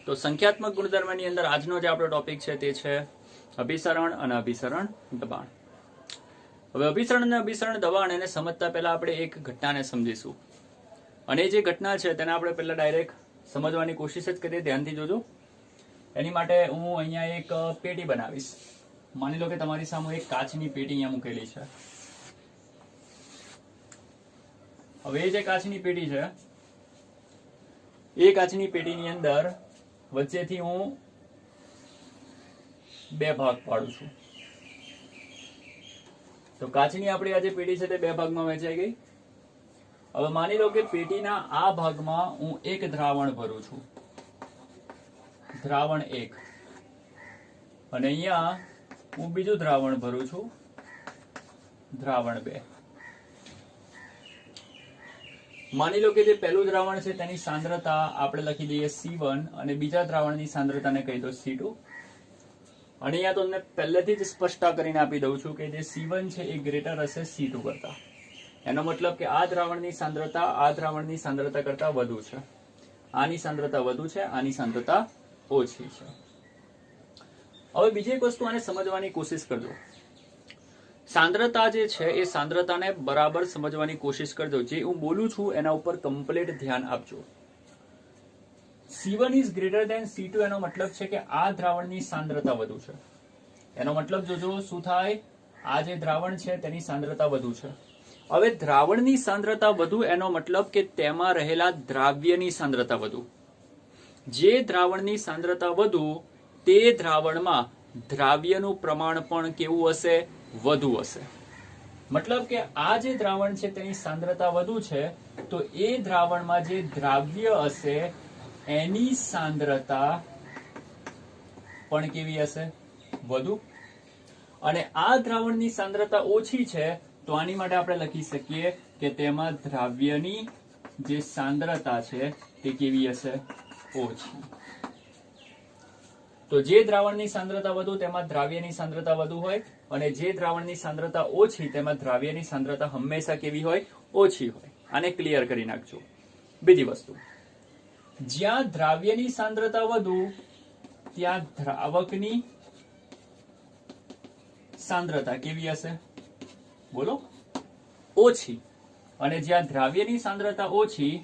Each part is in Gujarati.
તો સંખ્યાત્મક ગુણધર્મની અંદર આજનો જે આપણો ટોપિક છે તે છે અભિસરણ અને અભિસરણ દબાણ. હવે અભિસરણ અને અભિસરણ દબાણ એને સમજતા પહેલા આપણે એક ઘટનાને સમજીશું, અને જે ઘટના છે તેને આપણે પહેલા ડાયરેક્ટ સમજવાની કોશિશ જ કરીએ. ધ્યાનથી જોજો. એની માટે હું અહીંયા એક પેટી બનાવીશ. માની લો કે તમારી સામે એક કાચની પેટી અહીંયા મૂકેલી છે. હવે એ જે કાચની પેટી છે એ કાચની પેટીની અંદર વચ્ચેથી હું બે ભાગ પાડું છું. તો કાચની આપણી આ જે પેટી છે તે બે ભાગમાં વહેંચાઈ ગઈ. હવે માની લો કે પેટીના આ ભાગમાં હું એક દ્રાવણ ભરું છું, દ્રાવણ 1, અને અહીંયા હું બીજું દ્રાવણ ભરું છું, દ્રાવણ 2. માની લો કે જે પહેલું દ્રાવણ છે તેની સાંદ્રતા આપણે લખી દઈએ C1 અને બીજા દ્રાવણની સાંદ્રતાને કહી દો C2. અને અહીંયા તો તમને પહેલેથી જ સ્પષ્ટતા કરીને આપી દઉં છું કે જે C1 છે એ ગ્રેટર હશે C2 કરતા. એનો મતલબ કે આ દ્રાવણની સાંદ્રતા આ દ્રાવણની સાંદ્રતા કરતા વધુ છે. આની સાંદ્રતા વધુ છે, આની સાંદ્રતા ઓછી છે. હવે બીજી એક વસ્તુ આને સમજવાની કોશિશ કરજો. સાંદ્રતા જે છે એ સાંદ્રતાને બરાબર સમજવાની કોશિશ કરજો. જે હું બોલું છું એના ઉપર કમ્પ્લીટ ધ્યાન આપજો. C1 is greater than C2 એનો મતલબ છે કે આ દ્રાવણની સાંદ્રતા વધુ છે. એનો મતલબ જોજો શું થાય, આ જે દ્રાવણ છે તેની સાંદ્રતા વધુ છે. હવે દ્રાવણની સાંદ્રતા વધુ એનો મતલબ કે તેમાં રહેલા દ્રાવ્યની સાંદ્રતા વધુ. જે દ્રાવણની સાંદ્રતા વધુ તે દ્રાવણમાં દ્રાવ્યનું પ્રમાણ પણ કેવું હશે, વધુ હશે. મતલબ કે આ જે દ્રાવણ છે તેની સાંદ્રતા વધુ છે તો એ દ્રાવણમાં જે દ્રાવ્ય હશે એની સાંદ્રતા પણ કેવી હશે, વધુ. અને આ દ્રાવણની સાંદ્રતા ઓછી છે તો આની માટે આપણે લખી શકીએ કે તેમાં દ્રાવ્યની જે સાંદ્રતા છે તે કેવી હશે, ઓછી. તો જે દ્રાવણની સાંદ્રતા વધુ તેમાં દ્રાવ્યની સાંદ્રતા વધુ હોય, અને જે દ્રાવણની સાંદ્રતા ઓછી તેમાં દ્રાવ્યની સાંદ્રતા હંમેશા કેવી હોય, ઓછી હોય. આને ક્લિયર કરી નાખજો. બીજી વસ્તુ, જ્યાં દ્રાવ્યની સાંદ્રતા વધુ ત્યાં દ્રાવકની સાંદ્રતા કેવી હશે, બોલો, ઓછી. અને જ્યાં દ્રાવ્યની સાંદ્રતા ઓછી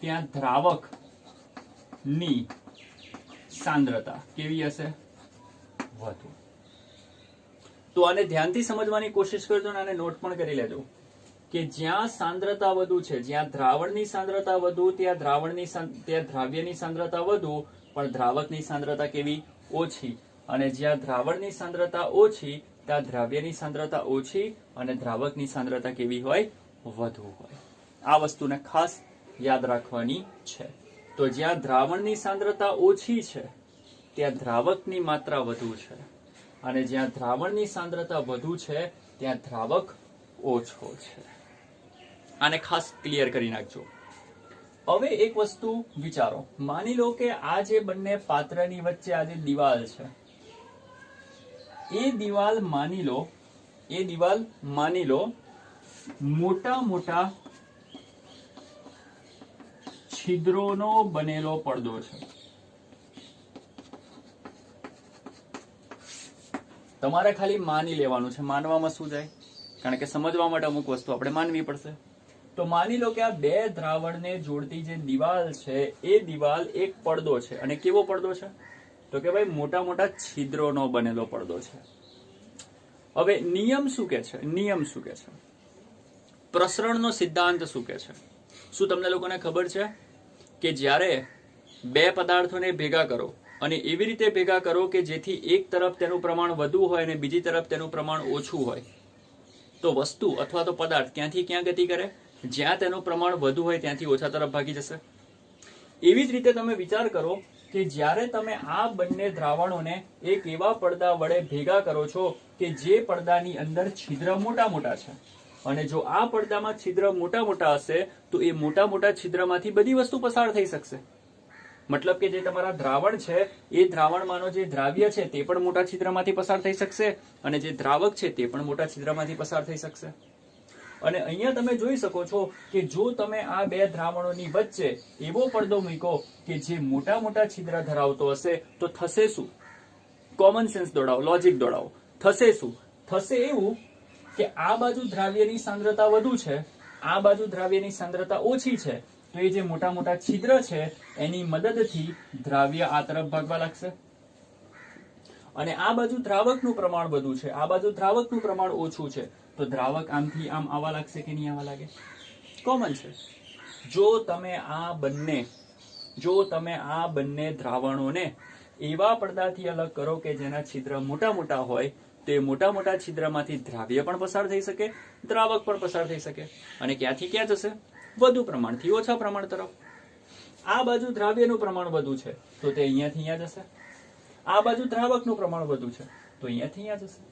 ત્યાં દ્રાવકની સાંદ્રતા કેવી હશે, વધુ. તો આને ધ્યાનથી સમજવાની કોશિશ કરજો અને આને નોટ પણ કરી લેજો કે જ્યાં સાંદ્રતા વધુ છે, જ્યાં દ્રાવણની સાંદ્રતા વધુ ત્યાં દ્રાવ્યની સાંદ્રતા વધુ પણ દ્રાવકની સાંદ્રતા કેવી, ઓછી. અને જ્યાં દ્રાવણની સાંદ્રતા ઓછી ત્યાં દ્રાવ્યની સાંદ્રતા ઓછી અને દ્રાવકની સાંદ્રતા કેવી હોય, વધુ હોય. આ વસ્તુને ખાસ યાદ રાખવાની છે. તો જ્યાં દ્રાવણની સાંદ્રતા ઓછી છે ત્યાં દ્રાવકની માત્રા વધુ છે, અને જ્યાં દ્રાવણની સાંદ્રતા વધુ છે ત્યાં દ્રાવક ઓછો છે. આને ખાસ ક્લિયર કરી નાખજો. હવે એક વસ્તુ વિચારો. માની લો કે આ જે બંને પાત્રની વચ્ચે આ જે દિવાલ છે એ દિવાલ માની લો મોટા મોટા છિદ્રોનો બનેલો પડદો છે. તમારે ખાલી માની લેવાનું છે. માનવામાં શું જાય, કારણ કે સમજવા માટે અમુક વસ્તુ આપણે માનવી પડશે. તો માની લો કે આ બે દ્રાવણને જોડતી જે દિવાલ છે એ દિવાલ એક પડદો છે. અને કેવો પડદો છે, તો કે ભાઈ મોટા મોટા છિદ્રોનો બનેલો પડદો છે. હવે નિયમ શું કે છે, પ્રસરણનો સિદ્ધાંત શું કે છે? શું તમને લોકોને ખબર છે કે જ્યારે બે પદાર્થોને ભેગા કરો અને એવી રીતે ભેગા કરો કે જેથી એક તરફ તેનું પ્રમાણ વધુ હોય અને બીજી તરફ તેનું પ્રમાણ ઓછું હોય, તો વસ્તુ અથવા તો પદાર્થ ક્યાંથી ક્યાં ગતિ કરે, જ્યાં તેનું પ્રમાણ વધુ હોય ત્યાંથી ઓછા તરફ ભાગી જશે. એવી જ રીતે તમે વિચાર કરો કે જ્યારે તમે આ બંને દ્રાવણોને એક એવા પડદા વડે ભેગા કરો છો કે જે પડદાની અંદર છિદ્ર મોટા મોટા છે, અને જો આ પડદામાં છિદ્ર મોટા મોટા હશે તો એ મોટા મોટા છિદ્રમાંથી બધી વસ્તુ પસાર થઈ શકશે. મતલબ કે જે તમારા દ્રાવણ છે એ દ્રાવણમાંનો જે દ્રાવ્ય છે તે પણ મોટા છિદ્રમાંથી પસાર થઈ શકશે, અને જે દ્રાવક છે તે પણ મોટા છિદ્રમાંથી પસાર થઈ શકશે. અને અહીંયા તમે જોઈ શકો છો કે જો તમે આ બે દ્રાવણોની વચ્ચે એવો પડદો મૂકો કે જે મોટા મોટા છિદ્ર ધરાવતો હશે તો થશે શું? કોમન સેન્સ દોડાવો, લોજિક દોડાવો. થશે શું? થશે એવું કે આ બાજુ દ્રાવ્યની સાંદ્રતા વધુ છે, આ બાજુ દ્રાવ્યની સાંદ્રતા ઓછી છે, તો એ જે મોટા મોટા છિદ્ર છે એની મદદથી દ્રાવ્ય આ તરફ ભાગવા લાગશે. અને આ બાજુ દ્રાવકનું પ્રમાણ વધુ છે, આ બાજુ દ્રાવકનું પ્રમાણ ઓછું છે, તો દ્રાવક આમથી આમ આવવા લાગશે કે નહીં આવવા લાગે? કોમન છે. જો તમે આ બંને દ્રાવણોને એવા પડદાથી અલગ કરો કે જેના છિદ્ર મોટા મોટા હોય, તો એ મોટા મોટા છિદ્રમાંથી દ્રાવ્ય પણ પસાર થઈ શકે, દ્રાવક પણ પસાર થઈ શકે. અને ક્યાંથી ક્યાં જશે? વધુ પ્રમાણથી ઓછા પ્રમાણ તરફ. આ બાજુ દ્રાવ્યનું પ્રમાણ વધુ છે તો તે અહીંયાથી અહીંયા જશે, આ બાજુ દ્રાવકનું પ્રમાણ વધુ છે તો અહીંયાથી અહીંયા જશે.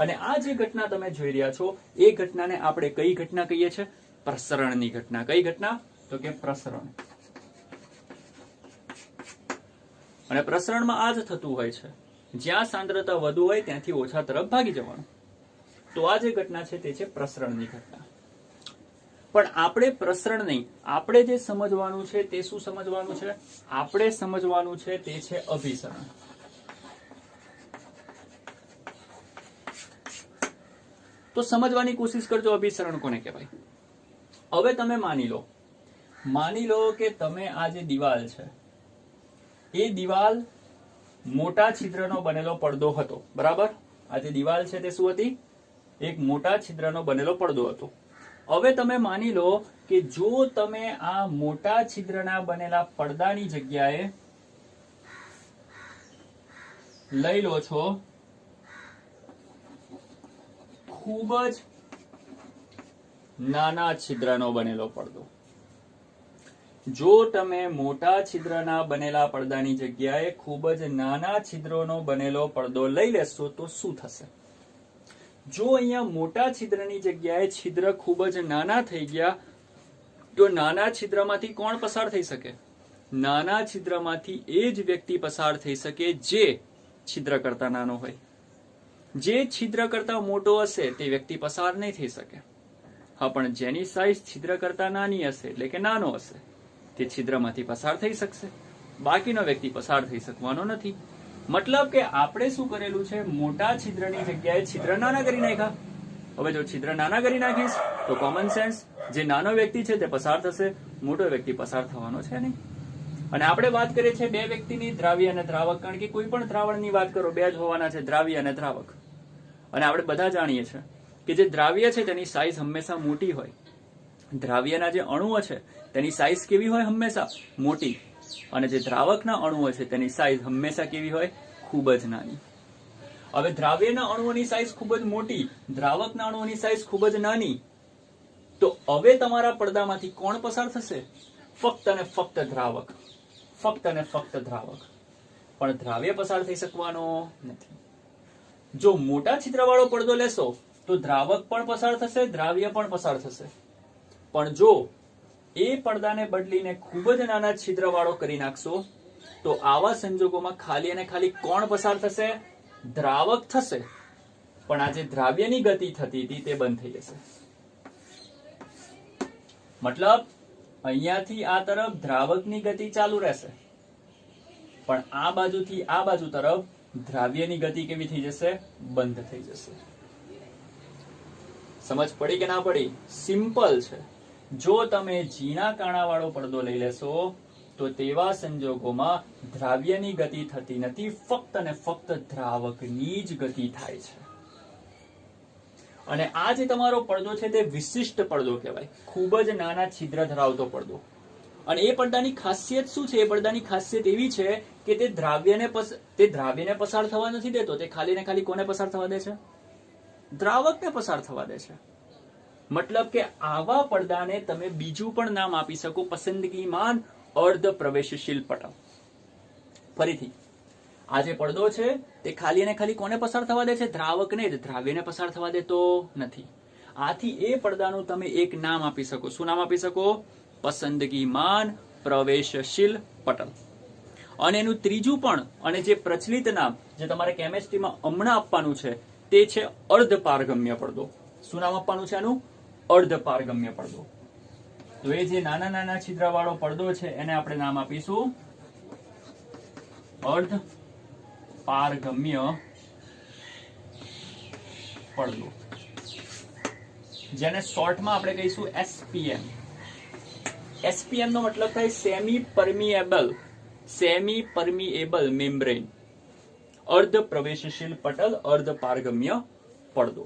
અને આ જે ઘટના તમે જોઈ રહ્યા છો એ ઘટનાને આપણે કઈ ઘટના કહીએ છીએ? પ્રસરણની ઘટના. કઈ ઘટના? તો કે પ્રસરણ. અને પ્રસરણમાં આ જ થતું હોય છે, જ્યાં સાંદ્રતા વધુ હોય ત્યાંથી ઓછા તરફ ભાગી જવાનું. તો આ જે ઘટના છે તે છે પ્રસરણની ઘટના. પણ આપણે પ્રસરણ નહીં, આપણે જે સમજવાનું છે તે શું સમજવાનું છે? આપણે સમજવાનું છે તે છે અભિસરણ. તો સમજવાની કોશિશ કરજો અભિસરણ કોને કહેવાય. હવે તમે માની લો કે તમે આ જે દિવાલ છે એ દિવાલ મોટા છિદ્રનો બનેલો પડદો હતો, બરાબર? આ જે દિવાલ છે તે શું હતી? એક મોટા છિદ્રનો બનેલો પડદો હતો. હવે તમે માની લો કે જો તમે આ મોટા છિદ્રના બનેલા પડદાની જગ્યાએ લઈ લો છો ખૂબ જ નાના છિદ્રનો બનેલો પડદો. જો તમે મોટા છિદ્રના બનેલા પડદાની જગ્યાએ ખૂબ જ નાના છિદ્રોનો બનેલો પડદો લઈ લેશો તો શું થશે? જો અહીંયા મોટા છિદ્રની જગ્યાએ છિદ્ર ખૂબ જ નાના થઈ ગયા તો નાના છિદ્રમાંથી કોણ પસાર થઈ શકે? નાના છિદ્રમાંથી એ જ વ્યક્તિ પસાર થઈ શકે જે છિદ્ર કરતા નાનો હોય. જે છિદ્ર કરતા મોટો હશે તે વ્યક્તિ પસાર નહીં થઈ શકે. હા, પણ જેની સાઈઝ છિદ્ર કરતા નાની હશે એટલે કે નાનો હશે તે છિદ્રમાંથી પસાર થઈ શકશે, બાકીનો વ્યક્તિ પસાર થઈ શકવાનો નથી. મતલબ કે આપણે શું કરેલું છે? મોટા છિદ્રની જગ્યાએ છિદ્ર નાના કરી નાખ્યા. હવે જો છિદ્ર નાના કરી નાખીશ તો કોમન સેન્સ જે નાનો વ્યક્તિ છે તે પસાર થશે, મોટો વ્યક્તિ પસાર થવાનો છે નહીં. અને આપણે વાત કરીએ છીએ બે વ્યક્તિની, દ્રાવ્ય અને દ્રાવક. કારણ કે કોઈ પણ દ્રાવણની વાત કરો, બે જ હોવાના છે, દ્રાવ્ય અને દ્રાવક. અને આપણે બધા જાણીએ છીએ કે જે દ્રાવ્ય છે તેની સાઈઝ હંમેશા મોટી હોય. દ્રાવ્યના જે અણુઓ છે તેની સાઈઝ કેવી હોય? હંમેશા મોટી. અને જે દ્રાવકના અણુઓ છે તેની સાઈઝ હંમેશા કેવી હોય? ખૂબ જ નાની. હવે દ્રાવ્યના અણુઓની સાઈઝ ખૂબ જ મોટી, દ્રાવકના અણુઓની સાઈઝ ખૂબ જ નાની, તો હવે તમારા પડદામાંથી કોણ પસાર થશે? ફક્ત અને ફક્ત દ્રાવક. ફક્ત અને ફક્ત દ્રાવક. પણ દ્રાવ્ય પસાર થઈ શકવાનો નથી. જો મોટા છિદ્રવાળો પડદો લેશો તો દ્રાવક પણ પસાર થશે, દ્રાવ્ય પણ પસાર થશે. પણ જો એ પડદાને બદલીને ખૂબ જ નાના છિદ્રવાળો કરી નાખશો તો આવા સંજોગોમાં ખાલી અને ખાલી કોણ પસાર થશે? દ્રાવક થશે. પણ આ જે દ્રાવ્યની ગતિ થતી હતી તે બંધ થઈ જશે. મતલબ અહીંયાથી આ તરફ દ્રાવકની ગતિ ચાલુ રહેશે, પણ આ બાજુથી આ બાજુ તરફ દ્રાવ્યની ગતિ કેવી થઈ જશે? બંધ થઈ જશે. સમજ પડી કે ના પડી? સિમ્પલ છે. જો તમે ઝીણા કાણાવાળો પડદો લઈ લેશો તો તેવા સંજોગોમાં દ્રાવ્યની ગતિ થતી નથી, ફક્ત અને ફક્ત દ્રાવકની જ ગતિ થાય છે. અને આ જે તમારો પડદો છે તે વિશિષ્ટ પડદો કહેવાય, ખૂબ જ નાના છિદ્ર ધરાવતો પડદો. અને એ પડદાની ખાસિયત શું છે? એ પડદાની ખાસિયત એવી છે કે તે દ્રાવ્યને પસાર થવા નથી દેતો. તે ખાલી ને ખાલી કોને પસાર થવા દે છે? દ્રાવકને પસાર થવા દે છે. મતલબ કે આવા પડદાને તમે બીજું પણ નામ આપી શકો, પસંદગીમાન અર્ધ પ્રવેશશીલ પટલ. ફરીથી, આ જે પડદો છે તે ખાલી અને ખાલી કોને પસાર થવા દે છે? દ્રાવકને જ. દ્રાવ્યને પસાર થવા દેતો નથી. આથી એ પડદાનું તમે એક નામ આપી શકો. શું નામ આપી શકો? પસંદગીમાન પ્રવેશશીલ પટલ. અને એનું ત્રીજું પણ, અને જે પ્રચલિત નામ જે તમારે કેમેસ્ટ્રીમાં હમણાં આપવાનું છે તે છે અર્ધ પારગમ્ય પડદો. શું નામ આપવાનું છે આનું? અર્ધપારગમ્ય પડદો. તો એ જે નાના નાના છિદ્રવાળો પડદો છે એને આપણે નામ આપીશું અર્ધપારગમ્ય પડદો, જેને શોર્ટમાં આપણે કહીશું SPM. SPM નો મતલબ થાય સેમી પરમિએબલ મેમ્બ્રેન, અર્ધ પ્રવેશશીલ પટલ, અર્ધપારગમ્ય પડદો.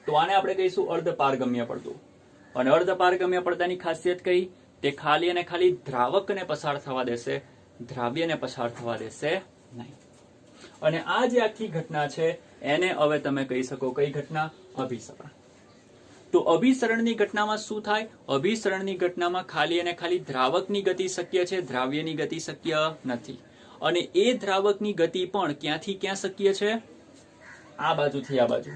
તો આને આપણે કહીશું અર્ધપારગમ્ય પડદો. અને અર્ધપારગમ્ય પડદાની ખાસિયત કઈ? તે ખાલી અને ખાલી દ્રાવકને પસાર થવા દેશે, દ્રાવ્યને પસાર થવા દેશે નહીં. અને આ જે આખી ઘટના છે એને હવે તમે કહી શકો કઈ ઘટના? અભિસરણ. તો અભિસરણની ઘટનામાં શું થાય? અભિસરણની ઘટનામાં ખાલી અને ખાલી દ્રાવકની ગતિ શક્ય છે, દ્રાવ્યની ગતિ શક્ય નથી. અને એ દ્રાવકની ગતિ પણ ક્યાંથી ક્યાં શક્ય છે? આ બાજુથી આ બાજુ.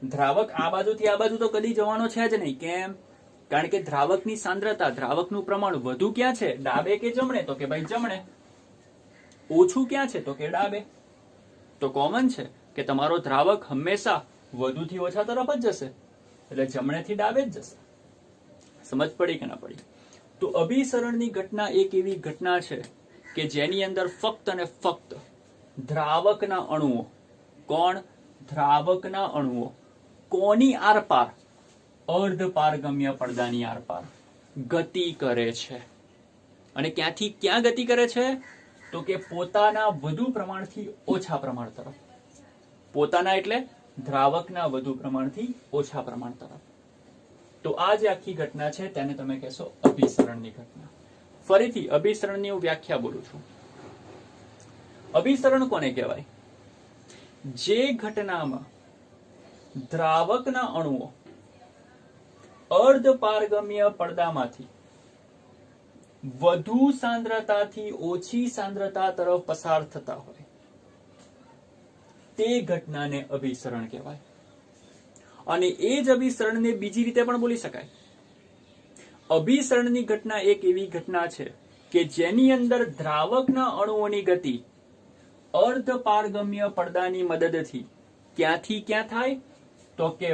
દ્રાવક આ બાજુથી આ બાજુ તો કદી જવાનો છે જ નહીં. કેમ? કારણ કે દ્રાવકની સાંદ્રતા, દ્રાવકનું પ્રમાણ વધુ ક્યાં છે? ડાબે કે જમણે? તો કે ભાઈ જમણે. ઓછું ક્યાં છે? તો કે ડાબે. તો કોમન છે કે તમારો દ્રાવક હંમેશા વધુથી ઓછા તરફ જ જશે, એટલે જમણેથી ડાબે જ જશે. સમજ પડી કે ના પડી? તો અભિસરણની ઘટના એક એવી ઘટના છે કે જેની અંદર ફક્ત અને ફક્ત દ્રાવકના અણુઓ, કોણ? દ્રાવકના અણુઓ કોની આરપાર? અર્ધપારગમ્ય પડદાની આરપાર ગતિ કરે છે. અને ક્યાંથી ક્યાં ગતિ કરે છે? તો કે પોતાના વધુ પ્રમાણથી ઓછા પ્રમાણ તરફ. પોતાના એટલે દ્રાવકના વધુ પ્રમાણથી ઓછા પ્રમાણ તરફ. તો આ જે આખી ઘટના છે તેને તમે કહેશો અભિસરણની ઘટના. ફરીથી અભિસરણની હું વ્યાખ્યા બોલું છું. અભિસરણ કોને કહેવાય? જે ઘટનામાં દ્રાવકના અણુઓ અર્ધપારગમ્ય પડદામાંથી વધુ સાંદ્રતાથી ઓછી સાંદ્રતા તરફ પસાર થતા હોય તે ઘટનાને અભિસરણ કહેવાય. અને એ જ અભિસરણને બીજી રીતે પણ બોલી શકાય. અભિસરણની ઘટના એક એવી ઘટના છે કે જેની અંદર દ્રાવકના અણુઓની ગતિ અર્ધપારગમ્ય પડદાની મદદથી ક્યાંથી ક્યાં થાય? તો કે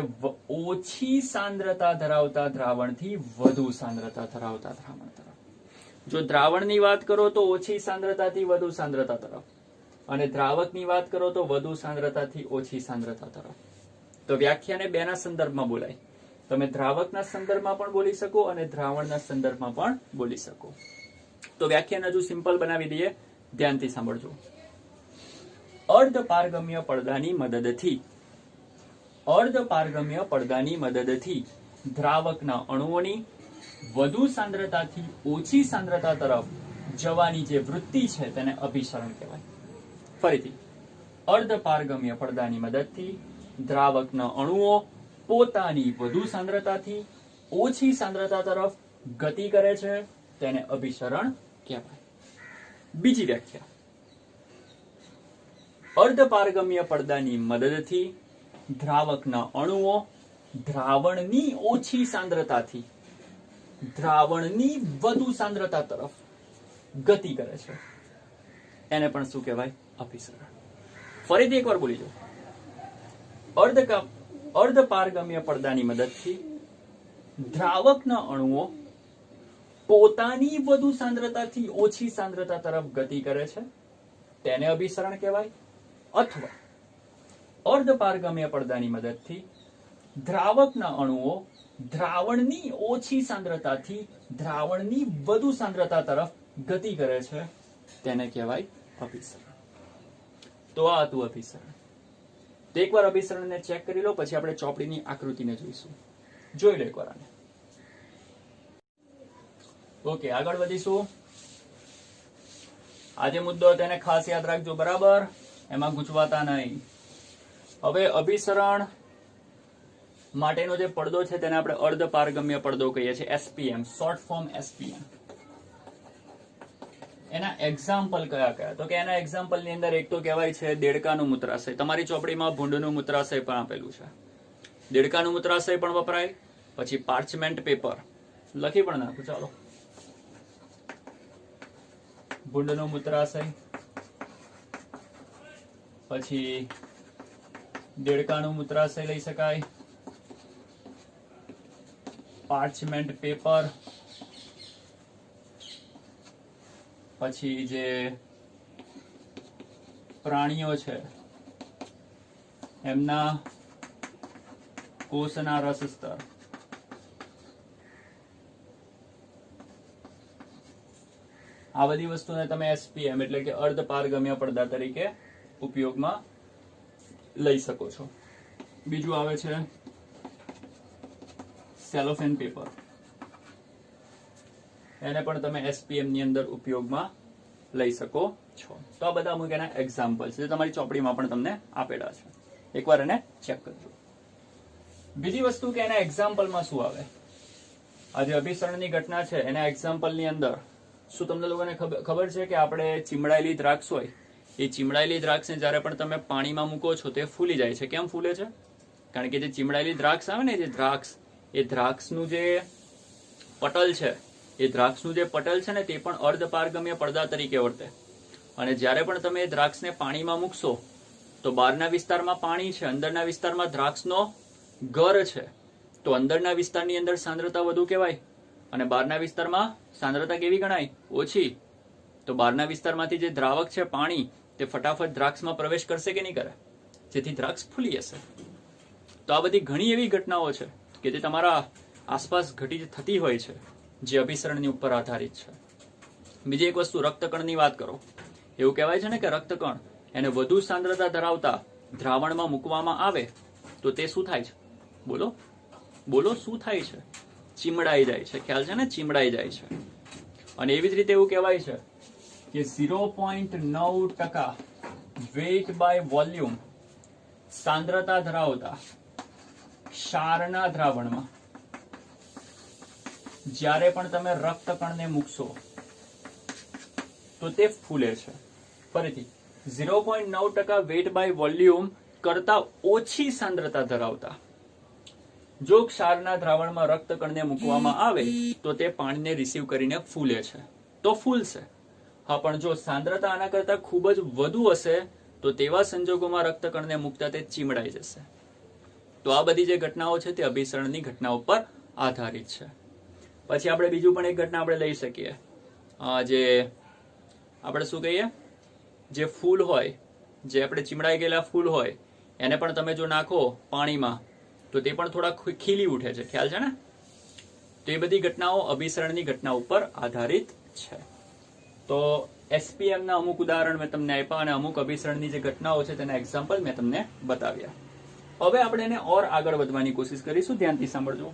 ઓછી સાંદ્રતા ધરાવતા દ્રાવણથી વધુ સાંદ્રતા ધરાવતા દ્રાવણ તરફ. જો દ્રાવણની વાત કરો તો ઓછી સાંદ્રતાથી વધુ સાંદ્રતા તરફ, અને દ્રાવકની વાત કરો તો વધુ સાંદ્રતાથી ઓછી સાંદ્રતા તરફ. તો વ્યાખ્યાને બેના સંદર્ભમાં બોલાય. તમે દ્રાવકના સંદર્ભમાં પણ બોલી શકો અને દ્રાવણના સંદર્ભમાં પણ બોલી શકો. તો વ્યાખ્યાન હજુ સિમ્પલ બનાવી દઈએ, ધ્યાનથી સાંભળજો. અર્ધપારગમ્ય પડદાની મદદથી દ્રાવકના અણુઓની વધુ સાંદ્રતાથી ઓછી સાંદ્રતા તરફ જવાની જે વૃત્તિ છે તેને અભિસરણ કહેવાય. ફરીથી, અર્ધપારગમ્ય પડદાની મદદથી દ્રાવકના અણુઓ પોતાની વધુ સાંદ્રતાથી ઓછી સાંદ્રતા તરફ ગતિ કરે છે, તેને અભિસરણ કહેવાય. બીજી વ્યાખ્યા, અર્ધપારગમ્ય પડદાની મદદથી દ્રાવકના અણુઓ દ્રાવણની ઓછી સાંદ્રતાથી દ્રાવણની વધુ સાંદ્રતા તરફ ગતિ કરે છે, એને પણ શું કહેવાય? અભિસરણ. ફરીથી એકવાર બોલી જાઓ. અર્ધપારગમ્ય પડદાની મદદથી દ્રાવકના અણુઓ પોતાની વધુ સાંદ્રતાથી ઓછી સાંદ્રતા તરફ ગતિ કરે છે, તેને અભિસરણ કહેવાય. અથવા અર્ધપારગમ્ય પડદાની મદદથી દ્રાવકના અણુઓ દ્રાવણની ઓછી સાંદ્રતાથી દ્રાવણની વધુ સાંદ્રતા તરફ ગતિ કરે છે, તેને કહેવાય અભિસરણ. તો આ હતું અભિસરણ. તો એકવાર અભિસરણને ચેક કરી લો, પછી આપણે ચોપડીની આકૃતિને જોઈશું. જોઈ લો એકવાર આને. ઓકે, આગળ વધીશું. આજે મુદ્દો તેને ખાસ યાદ રાખજો, બરાબર? એમાં ગૂંચવાતા નહીં. હવે અભિસરણ માટેનો જે પડદો છે તેને આપણે અર્ધપારગમ્ય પડદો કહીએ છીએ, SPM, શોર્ટ ફોર્મ SPM. એના એક્ઝામ્પલ કયા કયા? તો કે એના એક્ઝામ્પલ ની અંદર એક તો કહેવાય છે દેડકાનું મૂત્રાશય. તમારી ચોપડીમાં ભૂંડનું મૂત્રાશય પણ આપેલું છે. દેડકાનું મૂત્રાશય પણ વપરાય. પછી પાર્ચમેન્ટ પેપર લખી પણ નાખું, ચાલો. ભૂંડનું મૂત્રાશય, પછી દેડકાનું મૂત્રાશય લઈ શકાય, પાર્ચમેન્ટ પેપર, પછી જે પ્રાણીઓ છે એમના કોષના રસ સ્તર, આ બધી વસ્તુને તમે એસપીએમ એટલે કે અર્ધ પારગમ્ય પડદા તરીકે ઉપયોગમાં લઈ શકો છો. બીજું આવે છે સેલોફેન પેપર, એને પણ તમે એસપીએમ ની અંદર ઉપયોગમાં લઈ શકો છો. તો આ બધા અમુક એના એક્ઝામ્પલ છે જે તમારી ચોપડીમાં પણ તમને આપેલા છે, એકવાર એને ચેક કરજો. બીજી વસ્તુ કે એના એક્ઝામ્પલમાં શું આવે, આ જે અભિસરણની ઘટના છે એના એક્ઝામ્પલની અંદર શું તમને લોકોને ખબર છે કે આપણે ચીમડાયેલી દ્રાક્ષ હોય એ ચીમડાયેલી દ્રાક્ષને જ્યારે પણ તમે પાણીમાં મૂકો છો તે ફૂલી જાય છે. કેમ ફૂલે છે? કારણ કે જે ચીમડાયેલી દ્રાક્ષ આવે ને, જે દ્રાક્ષ, એ દ્રાક્ષનું જે પટલ છે, એ દ્રાક્ષનું જે પટલ છે ને તે પણ અર્ધ પારગમ્ય પડદા તરીકે વર્તે. અને જ્યારે પણ તમે દ્રાક્ષને પાણીમાં મૂકશો તો બહારના વિસ્તારમાં પાણી છે, અંદરના વિસ્તારમાં દ્રાક્ષનો ગર છે, તો અંદરના વિસ્તારની અંદર સાંદ્રતા વધુ કહેવાય અને બહારના વિસ્તારમાં સાંદ્રતા કેવી ગણાય? ઓછી. તો બહારના વિસ્તારમાંથી જે દ્રાવક છે પાણી, તે ફટાફટ દ્રાક્ષમાં પ્રવેશ કરશે કે નહીં કરે, જેથી દ્રાક્ષ ફૂલી જશે. તો આ બધી ઘણી એવી ઘટનાઓ છે કે જે તમારા આસપાસ થતી હોય છે, જે અભિસરણની ઉપર આધારિત છે. બીજી એક વસ્તુ, રક્તકણની વાત કરો. એવું કહેવાય છે ને કે રક્તકણ એને વધુ સાંદ્રતા ધરાવતા દ્રાવણમાં મૂકવામાં આવે તો તે શું થાય છે? બોલો બોલો, શું થાય છે? ચીમડાઈ જાય છે. ખ્યાલ છે ને? ચીમડાઈ જાય છે. અને એવી જ રીતે એવું કહેવાય છે કે 0.9% વેઇટ બાય વોલ્યુમ સાંદ્રતા ધરાવતા ક્ષારના દ્રાવણમાં જ્યારે પણ તમે રક્તકણને મૂકશો તો તે ફૂલે છે. ફરીથી 0.9% વેઇટ બાય વોલ્યુમ કરતા ઓછી સાંદ્રતા ધરાવતા જો ક્ષારના દ્રાવણમાં રક્તકણને મૂકવામાં આવે તો તે પાણીને રિસીવ કરીને ફૂલે છે, તો ફૂલશે. હા, પણ જો સાંદ્રતા આના કરતા ખૂબ જ વધુ હશે તો તેવા સંજોગોમાં રક્તકણને મૂકતા તે ચીમડાઈ જશે. તો આ બધી જે ઘટનાઓ છે તે અભિસરણની ઘટનાઓ પર આધારિત છે. પછી આપણે બીજું પણ એક ઘટના આપણે લઈ શકીએ, જે આપણે શું કહીએ, જે ફૂલ હોય, જે આપણે ચીમડાઈ ગયેલા ફૂલ હોય, એને પણ તમે જો નાખો પાણીમાં તો તે પણ થોડા ખીલી ઉઠે છે. ખ્યાલ છે ને? તો એ બધી ઘટનાઓ અભિસરણની ઘટના ઉપર આધારિત છે. તો એસપીએમ ના અમુક ઉદાહરણ મેં તમને આપ્યા અને અમુક અભિસરણની જે ઘટનાઓ છે તેના એક્ઝામ્પલ મેં તમને બતાવ્યા. હવે આપણે એને ઓર આગળ વધવાની કોશિશ કરીશું. ધ્યાનથી સાંભળજો.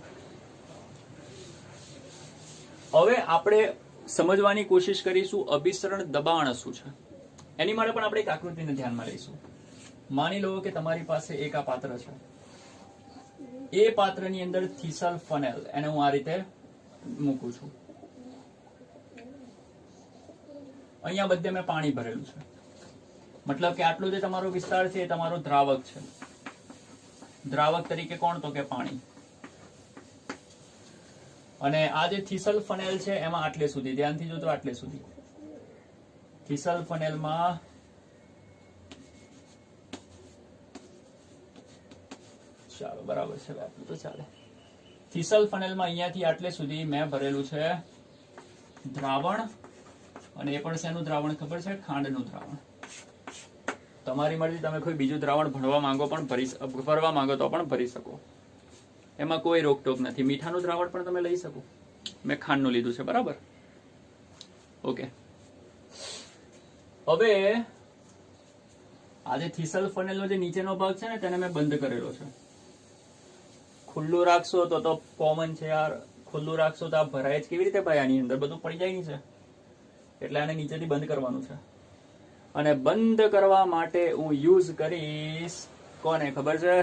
હવે આપણે સમજવાની કોશિશ કરીશું અભિસરણ દબાણ શું છે. એની માટે પણ આપણે એક આકૃતિને ધ્યાનમાં લઈશું. માની લો કે તમારી પાસે એક આ પાત્ર છે. એ પાત્રની અંદર થીસલ ફનેલ, એને હું આ રીતે મૂકું છું. અહીંયા બધે મેં પાણી ભરેલું છે. મતલબ કે આટલો જે તમારો વિસ્તાર છે એ તમારો દ્રાવક છે. દ્રાવક તરીકે કોણ? તો કે પાણી. અને આ જે થીસલ ફનેલ છે એમાં આટલે સુધી, ધ્યાનથી જોજો, આટલે સુધી થીસલ ફનેલમાં ચાલો બરાબર છે, આટલું તો ચાલે. થીસલ ફનેલમાં અહીંયાથી આટલે સુધી મેં ભરેલું છે દ્રાવણ. અને એ પણ શેનું દ્રાવણ ખબર છે? ખાંડનું દ્રાવણ. તમારી મરજી, તમે કોઈ બીજું દ્રાવણ ભરવા માંગો તો પણ ભરી શકો. એમાં કોઈ રોકટોક નથી. મીઠાનું દ્રાવણ પણ તમે લઈ શકો. મેં ખાંડનું લીધું છે, બરાબર? ઓકે. હવે આ જે થીસલ ફનેલનો જે નીચેનો ભાગ છે ને તેને મેં બંધ કરેલો છે. ખુલ્લું રાખશો તો કોમન છે યાર, ખુલ્લું રાખશો તો આ ભરાય જ કેવી રીતે? ભાઈ આની અંદર બધું પડી જાય છે, એટલે આને નીચેથી બંધ કરવાનું છે. અને બંધ કરવા માટે હું યુઝ કરીશ કોને ખબર છે?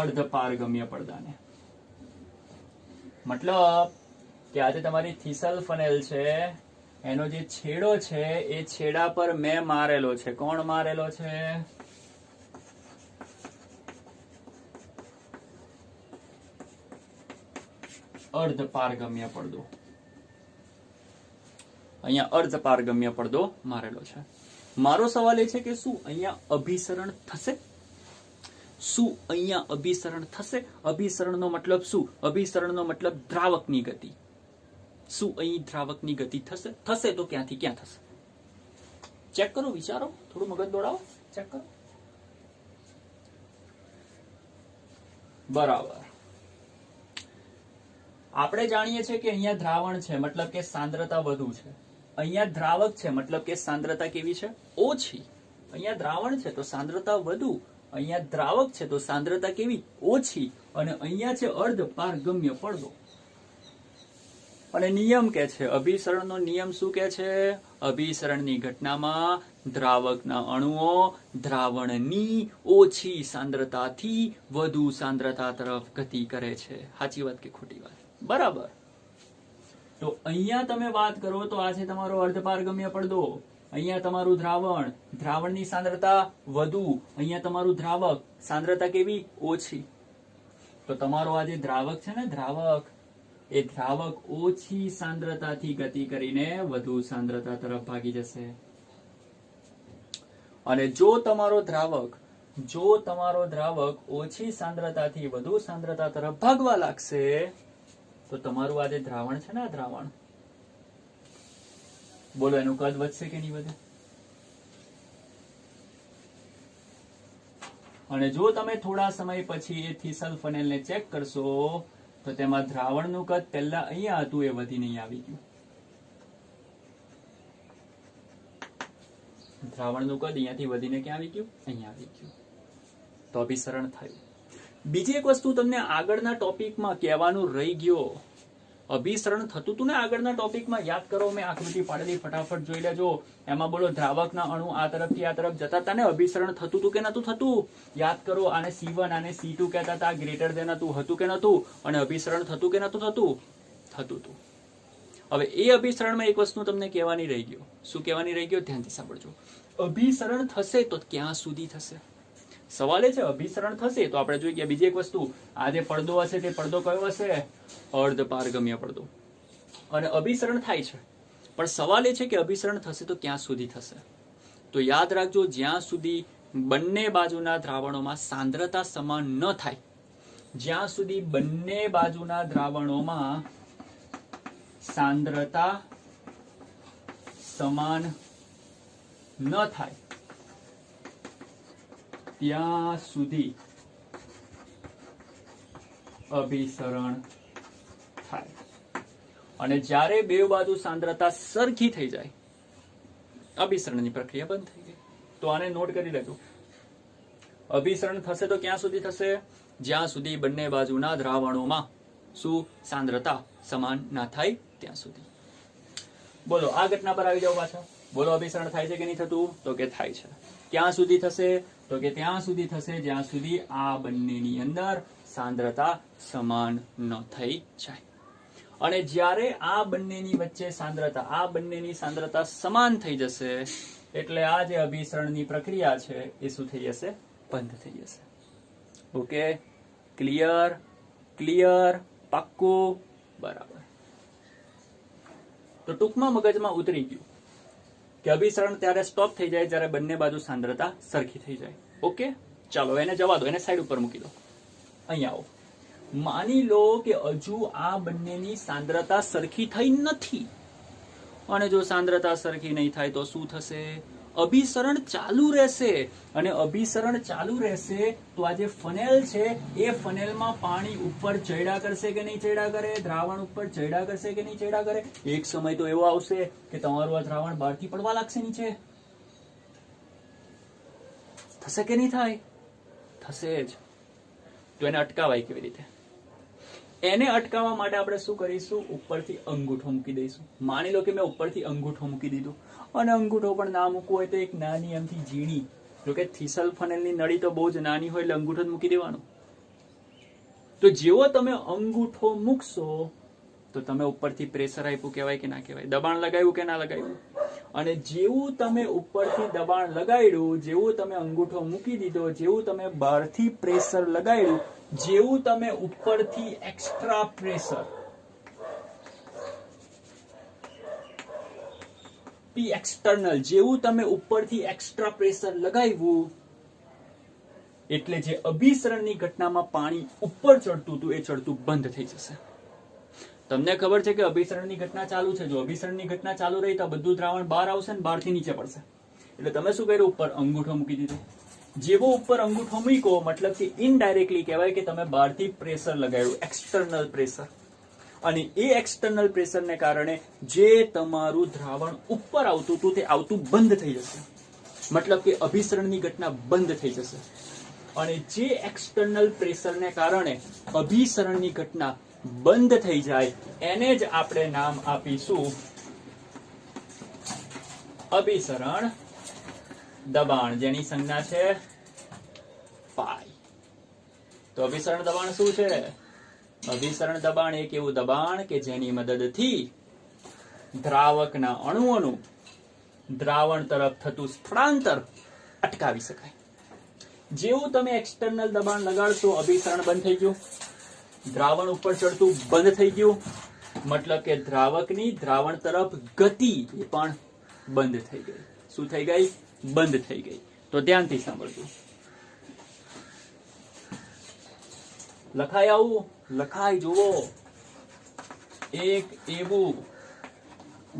અર્ધ પારગમ્ય પડદાને. મતલબ કે આજે તમારી થીસલ ફનેલ છે, એનો જે છેડો છે એ છેડા પર મેં મારેલો છે. કોણ મારેલો છે? અર્ધ પારગમ્ય પડદો. અહીંયા અર્ધ પારગમ્ય પડદો મારેલો છે. મારો સવાલ એ છે કે શું અહીંયા અભિસરણ થશે? શું અહીંયા અભિસરણ થશે? અભિસરણનો મતલબ શું? અભિસરણનો મતલબ દ્રાવકની ગતિ. શું અહીં દ્રાવકની ગતિ થશે? થશે તો ક્યાંથી ક્યાં થશે? ચેક કરો, વિચારો, થોડું મગજ દોડાવો, ચેક કરો. બરાબર. આપણે જાણીએ છીએ કે અહીંયા દ્રાવણ છે મતલબ કે સાંદ્રતા વધુ છે. અહીંયા દ્રાવક છે મતલબ કે સાંદ્રતા કેવી છે? ઓછી. અહીંયા દ્રાવણ છે તો સાંદ્રતા વધુ, અહીંયા દ્રાવક છે તો સાંદ્રતા કેવી? ઓછી. અને અહીંયા છે અર્ધપારગમ્ય પડદો. અને નિયમ કે છે, અભિસરણનો નિયમ શું કે છે? અભિસરણની ઘટનામાં દ્રાવકના અણુઓ દ્રાવણની ઓછી સાંદ્રતાથી વધુ સાંદ્રતા તરફ ગતિ કરે છે. સાચી વાત કે ખોટી વાત? બરાબર. તો અહીંયા તમે વાત કરો તો આ છે તમારો અર્ધપારગમ્ય પડદો. અહીંયા તમારું દ્રાવણ, દ્રાવણની સાંદ્રતા વધુ, અહીંયા તમારું દ્રાવક, સાંદ્રતા કેવી? ઓછી. તો તમારો આ જે દ્રાવક છે ને, દ્રાવક, એ દ્રાવક ઓછી સાંદ્રતાથી ગતિ કરીને વધુ સાંદ્રતા તરફ ભાગી જશે. અને જો તમારો દ્રાવક ઓછી સાંદ્રતાથી વધુ સાંદ્રતા તરફ ભાગવા લાગશે તો તમારું આ જે દ્રાવણ છે ને, આ દ્રાવણ, બોલો એનું કદ વધશે કે નહીં વધે? અને જો તમે થોડા સમય પછી એ થીસલ ફનેલને ચેક કરશો તો તેમાં દ્રાવણનું કદ પહેલા અહીંયા હતું એ વધીને અહીંયા આવી ગયું. દ્રાવણનું કદ અહીંયાથી વધીને ક્યાં આવી ગયું? અહીંયા આવી ગયું. તો અભિસરણ થયું. બીજી એક વસ્તુ તમને આગળના ટોપિકમાં કહેવાનું રહી ગયો. અભિસરણ થતું હતું ને આગળના ટોપિકમાં, યાદ કરો, મેં આકૃતિ પાડેલી, ફટાફટ જોઈ લેજો. એમાં બોલો દ્રાવકના અણુ આ તરફથી આ તરફ જતા હતા ને, અભિસરણ થતું હતું કે નતું થતું? યાદ કરો, આને C1 આને C2 કહેતા હતા, ગ્રેટર ધેન હતું કે નતું? અને અભિસરણ થતું કે નતું થતું? થતું હતું. હવે એ અભિસરણમાં એક વસ્તુ તમને કહેવાની રહી ગયો. શું કહેવાની રહી ગયો? ધ્યાનથી સાંભળજો. અભિસરણ થશે તો ક્યાં સુધી થશે? સવાલ એ છે, અભિસરણ થશે તો આપણે જોઈએ કે બીજી એક વસ્તુ, આ જે પડદો હશે તે પડદો કયો હશે? અર્ધપારગમ્ય પડદો. અને અભિસરણ થાય છે, પણ સવાલ એ છે કે અભિસરણ થશે તો ક્યાં સુધી થશે? તો યાદ રાખજો, જ્યાં સુધી બંને બાજુના દ્રાવણોમાં સાંદ્રતા સમાન ન થાય, જ્યાં સુધી બંને બાજુના દ્રાવણોમાં સાંદ્રતા સમાન ન થાય ત્યાં સુધી અભિસરણ થાય. અને જ્યારે બે બાજુ સાંદ્રતા સરખી થઈ જાય, અભિસરણની પ્રક્રિયા બંધ થઈ ગઈ. તો આને નોટ કરી લેજો. અભિસરણ થશે તો ક્યાં સુધી થશે? જ્યાં સુધી બંને બાજુના દ્રાવણોમાં શું સાંદ્રતા સમાન ના થાય ત્યાં સુધી. બોલો આ ઘટના પર આવી જાવ પાછા. બોલો અભિસરણ થાય છે કે નહીં થતું? તો કે થાય છે. ક્યાં સુધી થશે? તો કે ત્યાં સુધી થશે જ્યાં સુધી આ બંનેની અંદર સાંદ્રતા સમાન ન થઈ જાય. અને જ્યારે આ બંનેની વચ્ચે સાંદ્રતા, આ બંનેની સાંદ્રતા સમાન થઈ જશે એટલે આ જે અભિસરણની પ્રક્રિયા છે એ શું થઈ જશે? બંધ થઈ જશે. Okay, clear? ક્લિયર? પાક્કું? બરાબર. તો ટૂંકમાં મગજમાં ઉતરી ગયું કે અભિસરણ ત્યારે સ્ટોપ થઈ જાય જ્યારે બંને બાજુ સાંદ્રતા સરખી થઈ જાય. ઓકે, ચાલો એને જવા દો, એને સાઈડ ઉપર મૂકી દો. અહીંયા આવો. માની લો કે હજુ આ બંનેની સાંદ્રતા સરખી થઈ નથી. અને જો સાંદ્રતા સરખી નહીં થાય તો શું થશે? અભિસરણ ચાલુ રહેશે. અને અભિસરણ ચાલુ રહેશે તો આ જે ફનેલ છે એ ફનેલમાં પાણી ઉપર ચડ્યા કરશે કે નહીં ચડ્યા કરે? દ્રાવણ ઉપર ચડ્યા કરશે કે નહીં ચડ્યા કરે? એક સમય તો એવો આવશે કે તમારું આ દ્રાવણ બહારથી પડવા લાગશે નીચે. થશે કે નહીં થાય? થશે જ. તો એને અટકાવાય કેવી રીતે? એને અટકાવવા માટે આપણે શું કરીશું? ઉપરથી અંગૂઠો મૂકી દઈશું. માની લો કે મેં ઉપરથી અંગૂઠો મૂકી દીધું, અને અંગૂઠો પણ ના મૂકવો હોય તો એક નાની એમથી ઝીણી, જોકે થીસલ ફનેલની નળી તો બહુ જ નાની હોય એટલે અંગૂઠો જ મૂકી દેવાનો. તો જેવો તમે અંગૂઠો મૂકશો તો તમે ઉપરથી પ્રેશર આપ્યું કહેવાય કે ના કહેવાય? દબાણ લગાવ્યું કે ના લગાવ્યું? અને જેવું તમે ઉપરથી દબાણ લગાડ્યું, જેવું તમે અંગૂઠો મૂકી દીધો, જેવું તમે બહારથી પ્રેશર લગાડ્યું, જેવું તમે ઉપરથી એક્સ્ટ્રા પ્રેશર પી એક્સટર્નલ, જેવું તમે ઉપરથી એક્સ્ટ્રા પ્રેશર લગાવ્યું એટલે જે અભિસરણની ઘટનામાં પાણી ઉપર ચડતું હતું એ ચડતું બંધ થઈ જશે. તમને ખબર છે કે અભિસરણની ઘટના ચાલુ છે. જો અભિસરણની ઘટના ચાલુ રહી તો બધું દ્રાવણ બહાર આવશે ને બહારથી નીચે પડશે. એટલે તમે શું કર્યું? ઉપર અંગૂઠો મૂકી દીધો. જેવો ઉપર અંગૂઠો મૂક્યો મતલબ કે ઇનડાયરેક્ટલી કહેવાય કે તમે બહારથી પ્રેશર લગાવ્યું, એક્સટર્નલ પ્રેશર. અને એ એક્સટર્નલ પ્રેશરને કારણે જે તમારું દ્રાવણ ઉપર આવતું હતું તે આવતું બંધ થઈ જશે. મતલબ કે અભિસરણની ઘટના બંધ થઈ જશે. અને જે એક્સટર્નલ પ્રેશરને કારણે અભિસરણની ઘટના બંધ થઈ જાય એને જ આપણે નામ આપીશું અભિસરણ દબાણ, જેની સંજ્ઞા છે પાઈ. તો અભિસરણ દબાણ શું છે? અભિસરણ દબાણ એક એવું દબાણ કે જેની મદદથી દ્રાવકના અણુઓનું દ્રાવણ તરફ થતું સ્થળાંતર અટકાવી શકાય. જેવું તમે એક્સટર્નલ દબાણ લગાડશો અભિસરણ બંધ થઈ ગયું, દ્રાવણ ઉપર ચડતું બંધ થઈ ગયું. મતલબ કે દ્રાવકની દ્રાવણ તરફ ગતિ એ પણ બંધ થઈ ગઈ. શું થઈ ગઈ? બંધ થઈ ગઈ. તો ધ્યાનથી સાંભળજો. લખાય આવું? લખાય જુઓ. એક એવું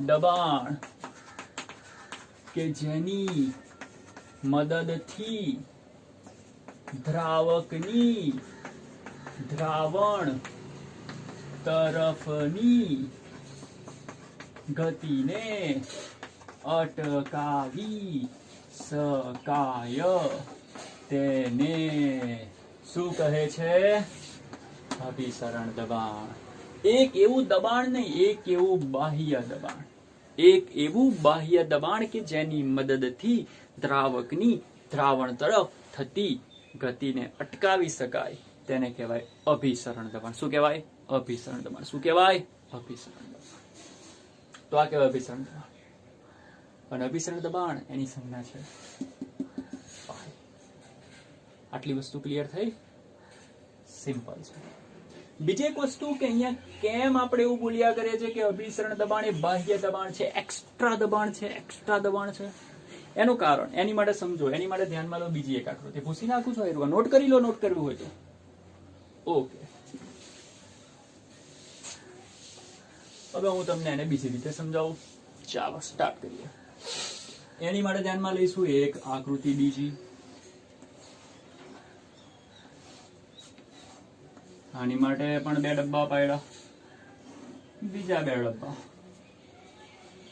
દબાણ કે જેની મદદથી દ્રાવકની દ્રાવણ તરફની ગતિને અટકાવી શકાય તેને શું કહે છે? અભિસરણ દબાણ. એક એવું દબાણ નહીં, એક એવું બાહ્ય દબાણ. એક એવું બાહ્ય દબાણ કે જેની મદદથી દ્રાવકની દ્રાવણ તરફ થતી ગતિને અટકાવી શકાય તેને કહેવાય અભિસરણ દબાણ. શું કહેવાય? અભિસરણ દબાણ. શું કહેવાય? અભિસરણ દબાણ. તો આ કહેવાય અભિસરણ દબાણ. અને અભિસરણ દબાણ એની સંજ્ઞા છે પાઈ. આટલી વસ્તુ ક્લિયર થઈ? સિમ્પલ છે. બીજી એક વસ્તુ કે અહીંયા કેમ આપણે એવું બોલ્યા કરીએ છીએ કે અભિસરણ દબાણ એ બાહ્ય દબાણ છે, એક્સ્ટ્રા દબાણ છે, એક્સ્ટ્રા દબાણ છે? એનું કારણ એની માટે સમજો, એની માટે ધ્યાનમાં લો બીજી એક આકૃતિ. પૂછી નાખું છું, એ નોટ કરી લો, નોટ કરવું હોય તો. ઓકે, હવે હું તમને એને બીજી રીતે સમજાવું. ચાલો સ્ટાર્ટ કરીએ. એની માટે ધ્યાનમાં લઈશું એક આકૃતિ બીજી. આની માટે પણ બે ડબ્બા પાડ્યા, બીજા બે ડબ્બા.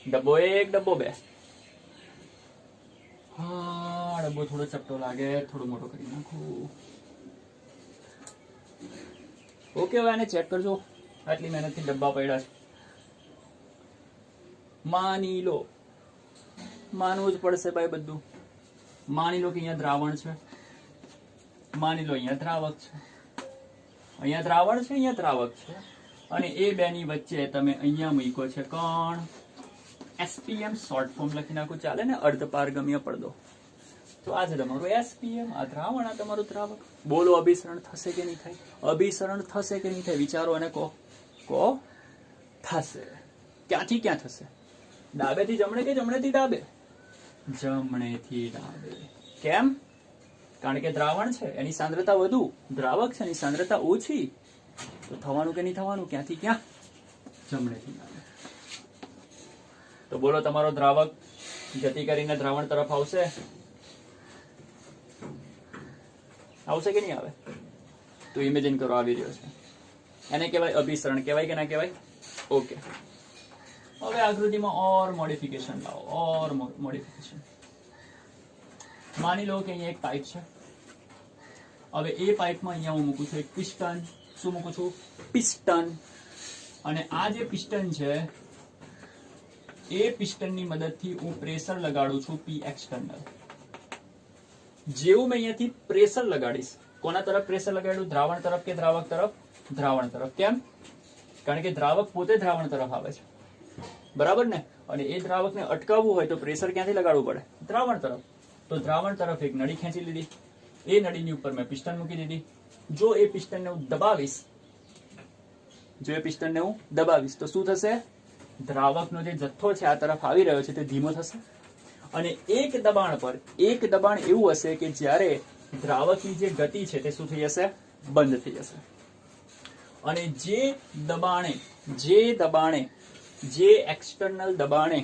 ડબ્બો એક, ડબ્બો બે. હા, ડબ્બો થોડો ચપટો લાગે, થોડો મોટો કરી નાખું. ઓકે, હવે આને ચેક કરજો. આટલી મહેનતથી ડબ્બા પડ્યા છે. માની લો, માનવું જ પડશે ભાઈ બધું. માની લો કે અહીંયા દ્રાવણ છે, માની લો અહીંયા દ્રાવક છે, અહીંયા દ્રાવણ છે, અહીંયા દ્રાવક છે, અને એ બેની વચ્ચે તમે અહીંયા મૂક્યો છે કણ. એસપીએમ શોર્ટ ફોર્મ લખી નાખું, ચાલે ને? અર્ધપારગમ્ય પડદો. તો આ છે તમારું એસપીએમ, આ દ્રાવણ, આ તમારું દ્રાવક. બોલો, અભિસરણ થશે કે નહીં થાય? અભિસરણ થશે કે નહીં થાય? વિચારો અને કહો. થશે. ક્યાંથી ક્યાં થશે? ડાબેથી જમણે કે જમણેથી ડાબે? જમણેથી ડાબે. કેમ? કારણ કે દ્રાવણ છે, એની સાંદ્રતા વધુ, દ્રાવક છે, એની સાંદ્રતા ઓછી. તો થવાનું કે નહીં થવાનું? ક્યાંથી ક્યાં? જમણેથી ડાબે. તો બોલો, તમારો દ્રાવક ગતિ કરીને દ્રાવણ તરફ આવશે? આવશે કે નહીં આવે? તો ઇમેજિન કરો, આવી રહ્યો છે. એને કહેવાય અભિસરણ. કહેવાય કે ના કહેવાય? ઓકે, હવે આકૃતિમાં ઓર મોડિફિકેશન લાવો, ઓર મોડિફિકેશન. માની લો કે અહીંયા એક પાઇપ છે. હવે એ પાઇપમાં અહીંયા હું મૂકું છું એક પિસ્ટન. શું મૂકું છું? પિસ્ટન. અને આ જે પિસ્ટન છે એ પિસ્ટનની મદદથી હું પ્રેશર લગાડું છું પી એક્સટર્નલ. જેવું મેં અહીંયાથી પ્રેશર લગાડીશ, કોના તરફ પ્રેશર લગાડ્યું? દ્રાવણ તરફ કે દ્રાવક તરફ? દ્રાવણ તરફ. કેમ? કારણ કે દ્રાવક પોતે દ્રાવણ તરફ આવે છે, બરાબર ને? અને એ દ્રાવકને અટકાવવું હોય તો પ્રેશર ક્યાંથી લગાડવું પડે? દ્રાવણ તરફ. તો દ્રાવણ તરફ એક નળી ખેંચી લીધી, એ નળીની ઉપર મેં પિસ્ટન મૂકી દીધી. જો એ પિસ્ટનને હું દબાવીશ, તો શું થશે? દ્રાવકનો જે જથ્થો છે આ તરફ આવી રહ્યો છે તે ધીમો થશે. અને એક દબાણ પર, એક દબાણ એવું હશે કે જ્યારે દ્રાવકની જે ગતિ છે તે શું થઈ જશે? બંધ થઈ જશે. અને જે દબાણે જે એક્સટર્નલ દબાણે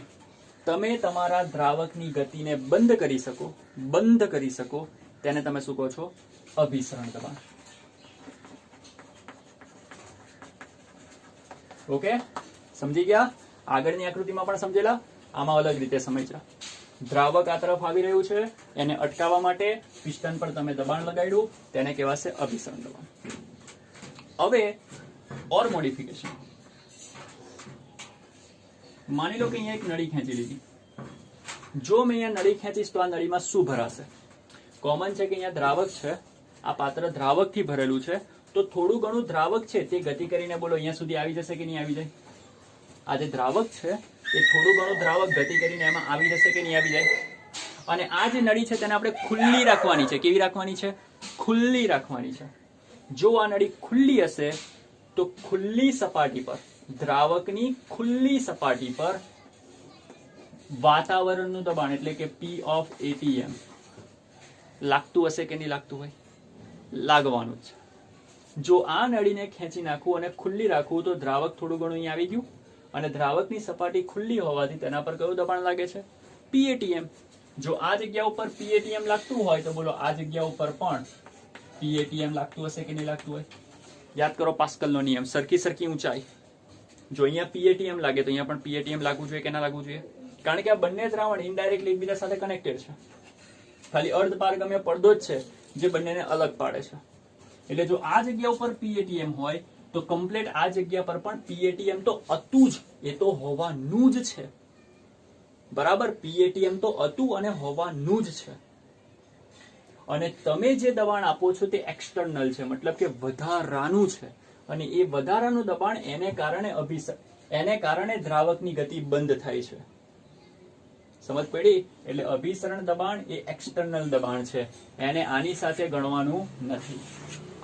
તમે તમારા દ્રાવકની ગતિને બંધ કરી શકો તેને તમે શું કહો છો? અભિસરણ દબાણ. ઓકે, સમજી ગયા? આગળની આકૃતિમાં પણ સમજેલા, આમાં અલગ રીતે સમજ્યા. દ્રાવક આ તરફ આવી રહ્યું છે, એને અટકાવવા માટે પિસ્ટન પર તમે દબાણ લગાડ્યું, તેને કહેવાશે અભિસરણ દબાણ. હવે ઓર મોડિફિકેશન. માની લો કે અહીંયા એક નળી ખેંચી લીધી. જો મેં અહીંયા નળી ખેંચીશ તો આ નળીમાં શું ભરાશે? કોમન છે કે અહીંયા દ્રાવક છે, આ પાત્ર દ્રાવકથી ભરેલું છે, તો થોડું ઘણું દ્રાવક છે તે ગતિ કરીને બોલો અહીંયા સુધી આવી જશે કે નહીં આવી જાય? આ જે દ્રાવક છે એ થોડું ઘણું દ્રાવક ગતિ કરીને એમાં આવી જશે કે નહીં આવી જાય? અને આ જે નળી છે તેને આપણે ખુલ્લી રાખવાની છે. કેવી રાખવાની છે? ખુલ્લી રાખવાની છે. જો આ નળી ખુલ્લી હશે તો ખુલ્લી સપાટી પર, દ્રાવકની ખુલ્લી સપાટી પર વાતાવરણનું દબાણ એટલે કે P of ATM લાગતું હશે કે નહીં લાગતું હોય? લાગવાનું જ છે. જો આ નળીને ખેંચી નાખું અને ખુલ્લી રાખું તો દ્રાવક થોડું ઘણું અહીં આવી ગયું, અને દ્રાવકની સપાટી ખુલ્લી હોવાથી તેના પર કયું દબાણ લાગે છે? PATM. જો આ જગ્યા ઉપર PATM લાગતું હોય તો બોલો આ જગ્યા ઉપર પણ PATM લાગતું હશે કે નહીં લાગતું હોય? યાદ કરો પાસ્કલનો નિયમ, સરખી ઊંચાઈ. જો અહીંયા PATM લાગે તો અહીંયા પણ PATM લાગવું જોઈએ કે ના લાગવું જોઈએ? કારણ કે આ બંને દ્રાવણ ઇનડાયરેક્ટલી એકબીજા સાથે કનેક્ટેડ છે. ખાલી અર્ધપારગમ્ય પડદો જ છે જે બંનેને અલગ પાડે છે. એટલે જો આ જગ્યા ઉપર PATM હોય તો કમ્પ્લીટ આ જગ્યા પર પણ PATM તો હતું જ, એ તો હોવાનું જ છે. બરાબર? PATM તો હતું અને હોવાનું જ છે. અને તમે જે દબાણ આપો છો તે એક્સટર્નલ છે, મતલબ કે વધારાનું છે. અને એ વધારાનું દબાણ એને કારણે દ્રાવકની ગતિ બંધ થાય છે. સમજ પડી? એટલે અભિસરણ દબાણ એ એક્સટર્નલ દબાણ છે, એને આની સાથે ગણવાનું નથી.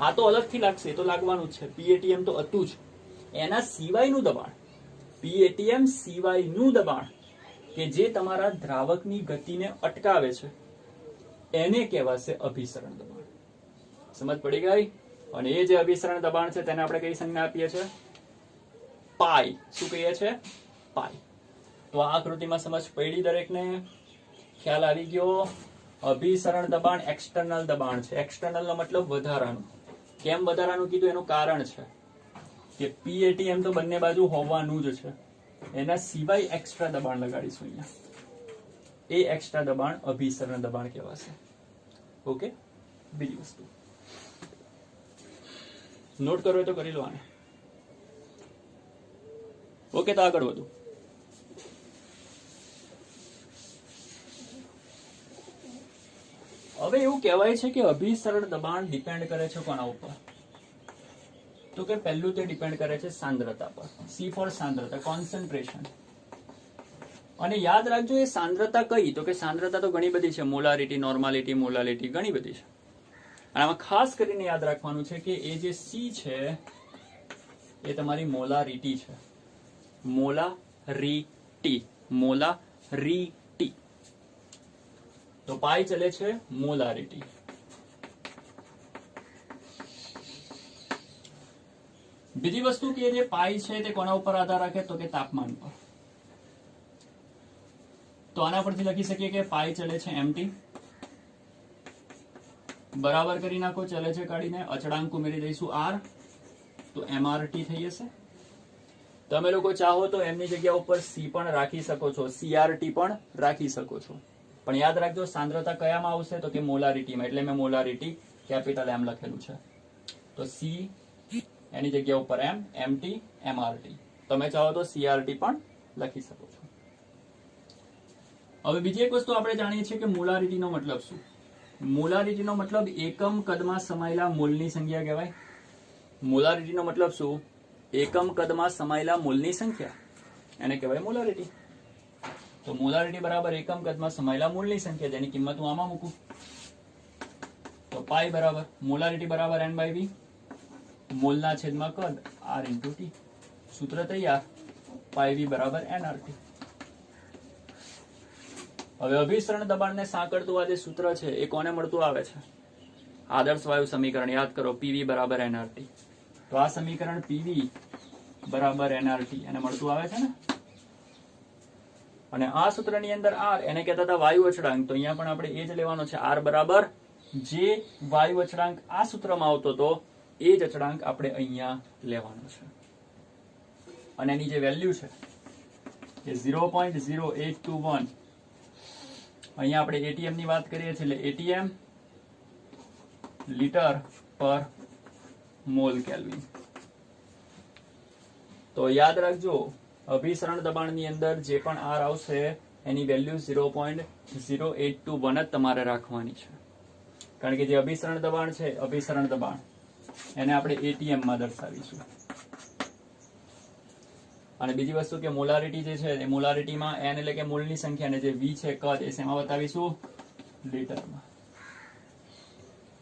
આ તો અલગથી લાગશે, એ તો લાગવાનું જ છે. PATM તો હતું જ. એના સિવાયનું દબાણ, PATM સિવાયનું દબાણ કે જે તમારા દ્રાવકની ગતિને અટકાવે છે એને કહેવાશે અભિસરણ દબાણ. સમજ પડી ગઈ? અને એ જે અભિસરણ દબાણ છે તેને આપણે કઈ સંજ્ઞા આપીએ છીએ? પાઈ. શું કહીએ છીએ? પાઈ. તો આ આકૃતિમાં સમજ પડી દરેકને? ખ્યાલ આવી ગયો? અભિસરણ દબાણ એક્સટર્નલ દબાણ છે. એક્સટર્નલ નો મતલબ વધારાનું. કેમ વધારાનું કીધું? એનું કારણ છે કે PATM તો બંને બાજુ હોવાનું જ છે, એના સિવાય એક્સ્ટ્રા દબાણ લગાડીશું અહીંયા. એ એક્સ્ટ્રા દબાણ અભિસરણ દબાણ કહેવાશે. ઓકે, બીજી વસ્તુ નોટ કરો તો કરી લો આને. ઓકે, તો આગળ વધુ. હવે એવું કહેવાય છે કે અભિસરણ દબાણ ડિપેન્ડ કરે છે કોના ઉપર? તો કે પહેલું તે ડિપેન્ડ કરે છે સાંદ્રતા પર. C ફોર સાંદ્રતા, કોન્સન્ટ્રેશન. અને યાદ રાખજો એ સાંદ્રતા કઈ? તો કે સાંદ્રતા તો ઘણી બધી છે, મોલારિટી, નોર્માલિટી, મોલાલિટી, ઘણી બધી છે. અને આમાં ખાસ કરીને યાદ રાખવાનું છે કે એ જે C છે એ તમારી મોલારિટી છે. મોલારિટી. તો પાઈ ચલે છે મોલારિટી. બીજી વસ્તુ કે જે પાઈ છે તે કોના ઉપર આધાર રાખે? તો કે તાપમાન પર. તો આના પરથી લખી શકીએ કે પાઈ ચલે છે MT. બરાબર કરી નાખો, ચલે છે કાઢીને, અચળાંક ઉમેરી દઈશું R, તો MRT થઈ જશે. તમે લોકો ચાહો તો એમની જગ્યા ઉપર C પણ રાખી શકો છો, CRT પણ રાખી શકો છો. પણ યાદ રાખજો સાંદ્રતા કયામાં આવશે? તો કે મોલારિટીમાં. એટલે મેં મોલારિટી કેપિટલ M લખેલું છે. તો C એની જગ્યા ઉપર M, MT, MRT. તમે ચાહો તો CRT પણ લખી શકો છો. હવે બીજી એક વસ્તુ આપણે જાણીએ છીએ કે મોલારિટીનો મતલબ શું? મોલારિટીનો મતલબ એકમ કદમાં સમાયેલા મોલની સંખ્યા કહેવાય. મોલારિટીનો મતલબ શું? એકમ કદમાં સમાયેલા મોલની સંખ્યા, એને કહેવાય મોલારિટી. તો મોલારિટી બરાબર એકમ કદમાં સમાયેલા મોલની સંખ્યા, જેની કિંમત હું આમાં મૂકું તો પાઈ બરાબર મોલારિટી બરાબર N/V, મોલના છેદમાં કદ R × T. સૂત્ર તૈયાર, પાઈ V બરાબર nRT. હવે અભિસરણ દબાણને સાંકળતું આ જે સૂત્ર છે એ કોને મળતું આવે છે? આદર્શ વાયુ સમીકરણ યાદ કરો, પીવી બરાબર એનઆરટી. તો આ સમીકરણ પીવી બરાબર એનઆરટી એને મળતું આવે છે ને. અને આ સૂત્રની અંદર આર એને કહેતા હતા વાયુ અચળાંક, તો અહીંયા પણ આપણે એ જ લેવાનો છે. આર બરાબર જે વાયુ અચળાંક આ સૂત્રમાં આવતો હતો એ જ અચળાંક આપણે અહીંયા લેવાનો છે. અને એની જે વેલ્યુ છે એ 0.0821. અહીંયા આપણે એટીએમ ની વાત કરીએ છીએ, એટલે એટીએમ લીટર પર મોલ કેલ્વિન. તો યાદ રાખજો, અભિસરણ દબાણની અંદર જે પણ આર આવશે એની વેલ્યુ 0.0821 જ તમારે રાખવાની છે. કારણ કે જે અભિસરણ દબાણ છે, અભિસરણ દબાણ એને આપણે એટીએમ માં દર્શાવીશું. અને બીજી વસ્તુ કે મોલારિટી જે છે એ મોલારિટીમાં એન એટલે કે મોલની સંખ્યા અને જે વી છે કદ એ શેમાં બતાવીશું? લીટરમાં.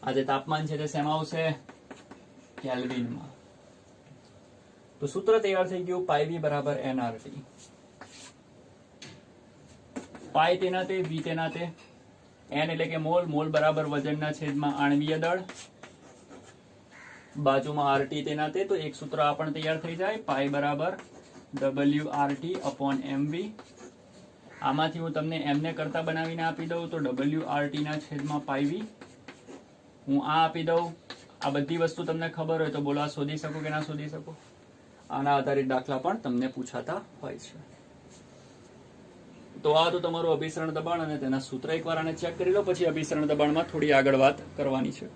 આ જે તાપમાન છે તે શેમાં આવશે? કેલ્વિનમાં. તો સૂત્ર તૈયાર થઈ ગયું, પાઈ વી બરાબર એનઆરટી. પાઈ તેના તે, વી તેના તે, એન એટલે કે મોલ, મોલ બરાબર વજનના છેદમાં આણ્વીય દળ, બાજુમાં આરટી તેના તે. તો એક સૂત્ર આ પણ તૈયાર થઈ જાય, પાઈ બરાબર WRT/mv. આમાંથી હું તમને એમને કરતા બનાવીને આપી દઉં તો WRT ના છેદમાં પાઈ વી. હું આ આપી દઉં. આ બધી વસ્તુ તમને ખબર હોય તો બોલો, આ શોધી શકો કે ના શોધી શકો? આના આધારિત દાખલા પણ તમને પૂછાતા હોય છે. તો આ તો તમારું અભિસરણ દબાણ અને તેના સૂત્ર એકવાર આને ચેક કરી લો, પછી અભિસરણ દબાણમાં થોડી આગળ વાત કરવાની છે.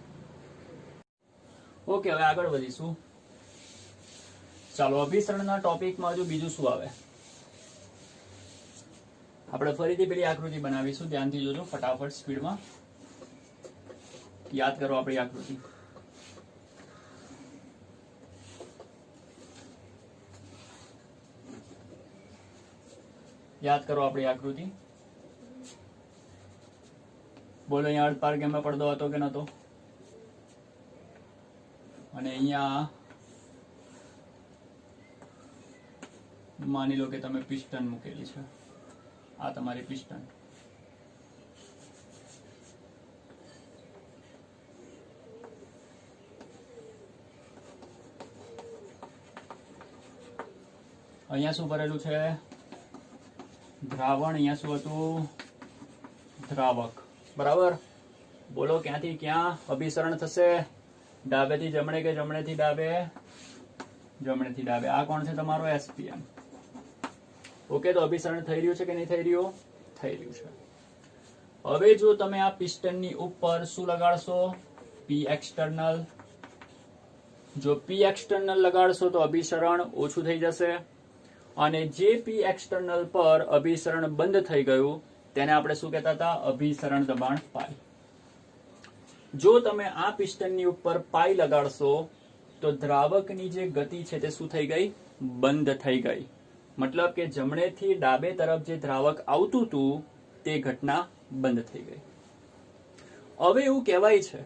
ઓકે, હવે આગળ વધીશું. ચાલો, અભિસરણના ટોપિકમાં હજુ બીજું શું આવે? આપણે ફરીથી પેલી આકૃતિ બનાવીશું, ધ્યાનથી જોજો, ફટાફટ સ્પીડમાં યાદ કરો આપણી આકૃતિ. યાદ કરો આપણી આકૃતિ. બોલો, અહીંયા અર્ધ ગેમમાં પડદો હતો કે નતો? અને અહીંયા માની લો કે તમે પિસ્ટન મૂકેલી છે. આ તમારી પિસ્ટન. અહીંયા શું ભરેલું છે? દ્રાવણ. અહીંયા શું હતું? દ્રાવક. બરાબર. બોલો, ક્યાંથી ક્યાં અભિસરણ થશે? ડાબેથી જમણે કે જમણેથી ડાબે? જમણેથી ડાબે. આ કોણ છે? તમારો એસપીએમ. ઓકે, તો અભિસરણ થઈ રહ્યું છે કે નહીં થઈ રહ્યું? થઈ રહ્યું છે. હવે જો તમે આ પિસ્ટનની ઉપર શું લગાડશો? પી એક્સટર્નલ. જો પી એક્સટર્નલ લગાડશો તો અભિસરણ ઓછું થઈ જશે, અને જે પી એક્સટર્નલ પર અભિસરણ બંધ થઈ ગયું તેને આપણે શું કહેતા હતા? અભિસરણ દબાણ પાઈ. જો તમે આ પિસ્ટનની ઉપર પાઈ લગાડશો તો દ્રાવકની જે ગતિ છે તે શું થઈ ગઈ? બંધ થઈ ગઈ. મતલબ કે જમણેથી ડાબે તરફ જે દ્રાવક આવતું હતું તે ઘટના બંધ થઈ ગઈ. હવે એવું કહેવાય છે,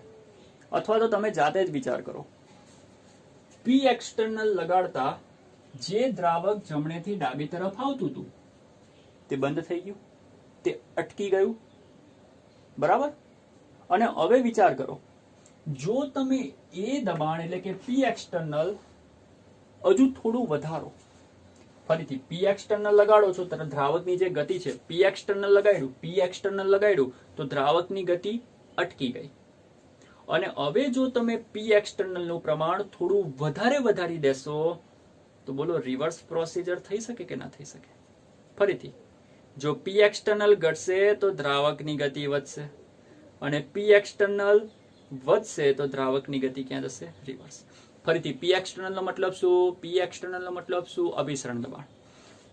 અથવા તો તમે જાતે જ વિચાર કરો, પી એક્સટર્નલ લગાડતા જે દ્રાવક જમણેથી ડાબી તરફ આવતું હતું તે બંધ થઈ ગયું, તે અટકી ગયું. બરાબર. અને હવે વિચાર કરો, જો તમે એ દબાણ એટલે કે પી એક્સટર્નલ હજુ થોડું વધારો, ફરીથી પી એક્સટર્નલ લગાડો છો ત્યારે દ્રાવકની જે ગતિ છે, પી એક્સટર્નલ લગાડ્યું તો દ્રાવકની ગતિ અટકી ગઈ. અને હવે જો તમે પી એક્સટર્નલ નું પ્રમાણ થોડું વધારે વધારી દેશો તો બોલો, રિવર્સ પ્રોસીજર થઈ શકે કે ના થઈ શકે? ફરીથી, જો પી એક્સટર્નલ ઘટશે તો દ્રાવકની ગતિ વધશે, અને પી એક્સટર્નલ વધશે તો દ્રાવકની ગતિ ક્યાં જશે? રિવર્સ. ફરીથી, પી એક્સટર્નલ નો મતલબ શું? પી એક્સટર્નલ નો મતલબ શું? અભિસરણ દબાણ.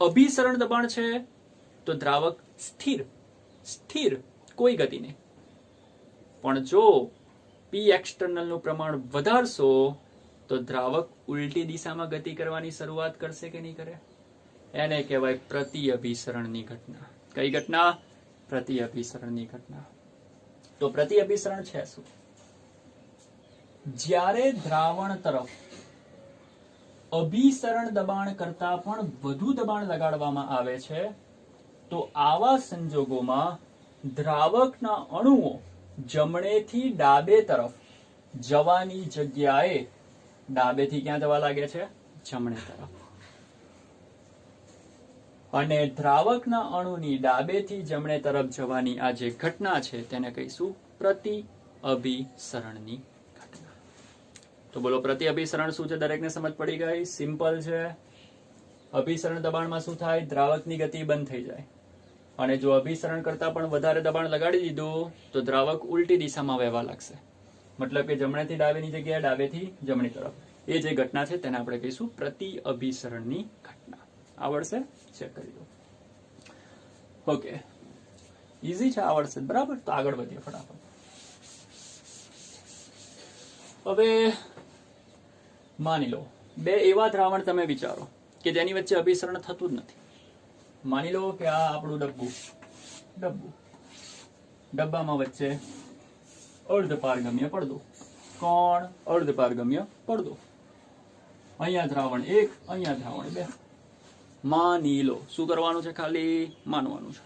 અભિસરણ દબાણ છે તો દ્રાવક સ્થિર, કોઈ ગતિ નહીં. પણ જો પી એક્સટર્નલ નું પ્રમાણ વધારશો તો દ્રાવક ઉલટી દિશામાં ગતિ કરવાની શરૂઆત કરશે કે નહીં કરે? એને કહેવાય પ્રતિઅભિસરણની ઘટના. કઈ ઘટના? પ્રતિઅભિસરણની ઘટના. તો પ્રતિઅભિસરણ છે શું? જ્યારે દ્રાવણ તરફ અભિસરણ દબાણ કરતા પણ વધુ દબાણ લગાડવામાં આવે છે તો આવા સંજોગોમાં દ્રાવકના અણુઓ જમણેથી ડાબે તરફ જવાની જગ્યાએ ડાબેથી ક્યાં જવા લાગે છે? જમણે તરફ. અને દ્રાવકના અણુની ડાબેથી જમણે તરફ જવાની આ જે ઘટના છે તેને કહીશું પ્રતિઅભિસરણની ઘટના. તો બોલો પ્રતિઅભિસરણ શું છે? દરેકને સમજ પડી ગઈ? સિમ્પલ છે. અભિસરણ દબાણમાં શું થાય? દ્રાવકની ગતિ બંધ થઈ જાય. અને જો અભિસરણ કરતા પણ વધારે દબાણ લગાડી દીધું તો દ્રાવક ઉલટી દિશામાં વહેવા લાગશે. મતલબ કે જમણેથી ડાબેની જગ્યાએ ડાબેથી જમણી તરફ. એ જે ઘટના છે તેને આપણે કહીશું પ્રતિઅભિસરણની ઘટના. આવડશે? ચેક કરી દો. ઓકે, ઈઝી છે, આવડશે. બરાબર, તો આગળ વધીએ ફટાફટ. હવે માની લો બે એવા દ્રાવણ તમે વિચારો કે જેની વચ્ચે અભિસરણ થતું જ નથી. માની લો કે આ આપણું ડબ્બામાં વચ્ચે અર્ધપારગમ્ય પડદો. કોણ? અર્ધપારગમ્ય પડદો. અહીંયા દ્રાવણ 1, અહીંયા દ્રાવણ 2. માની લો, શું કરવાનું છે? ખાલી માનવાનું છે.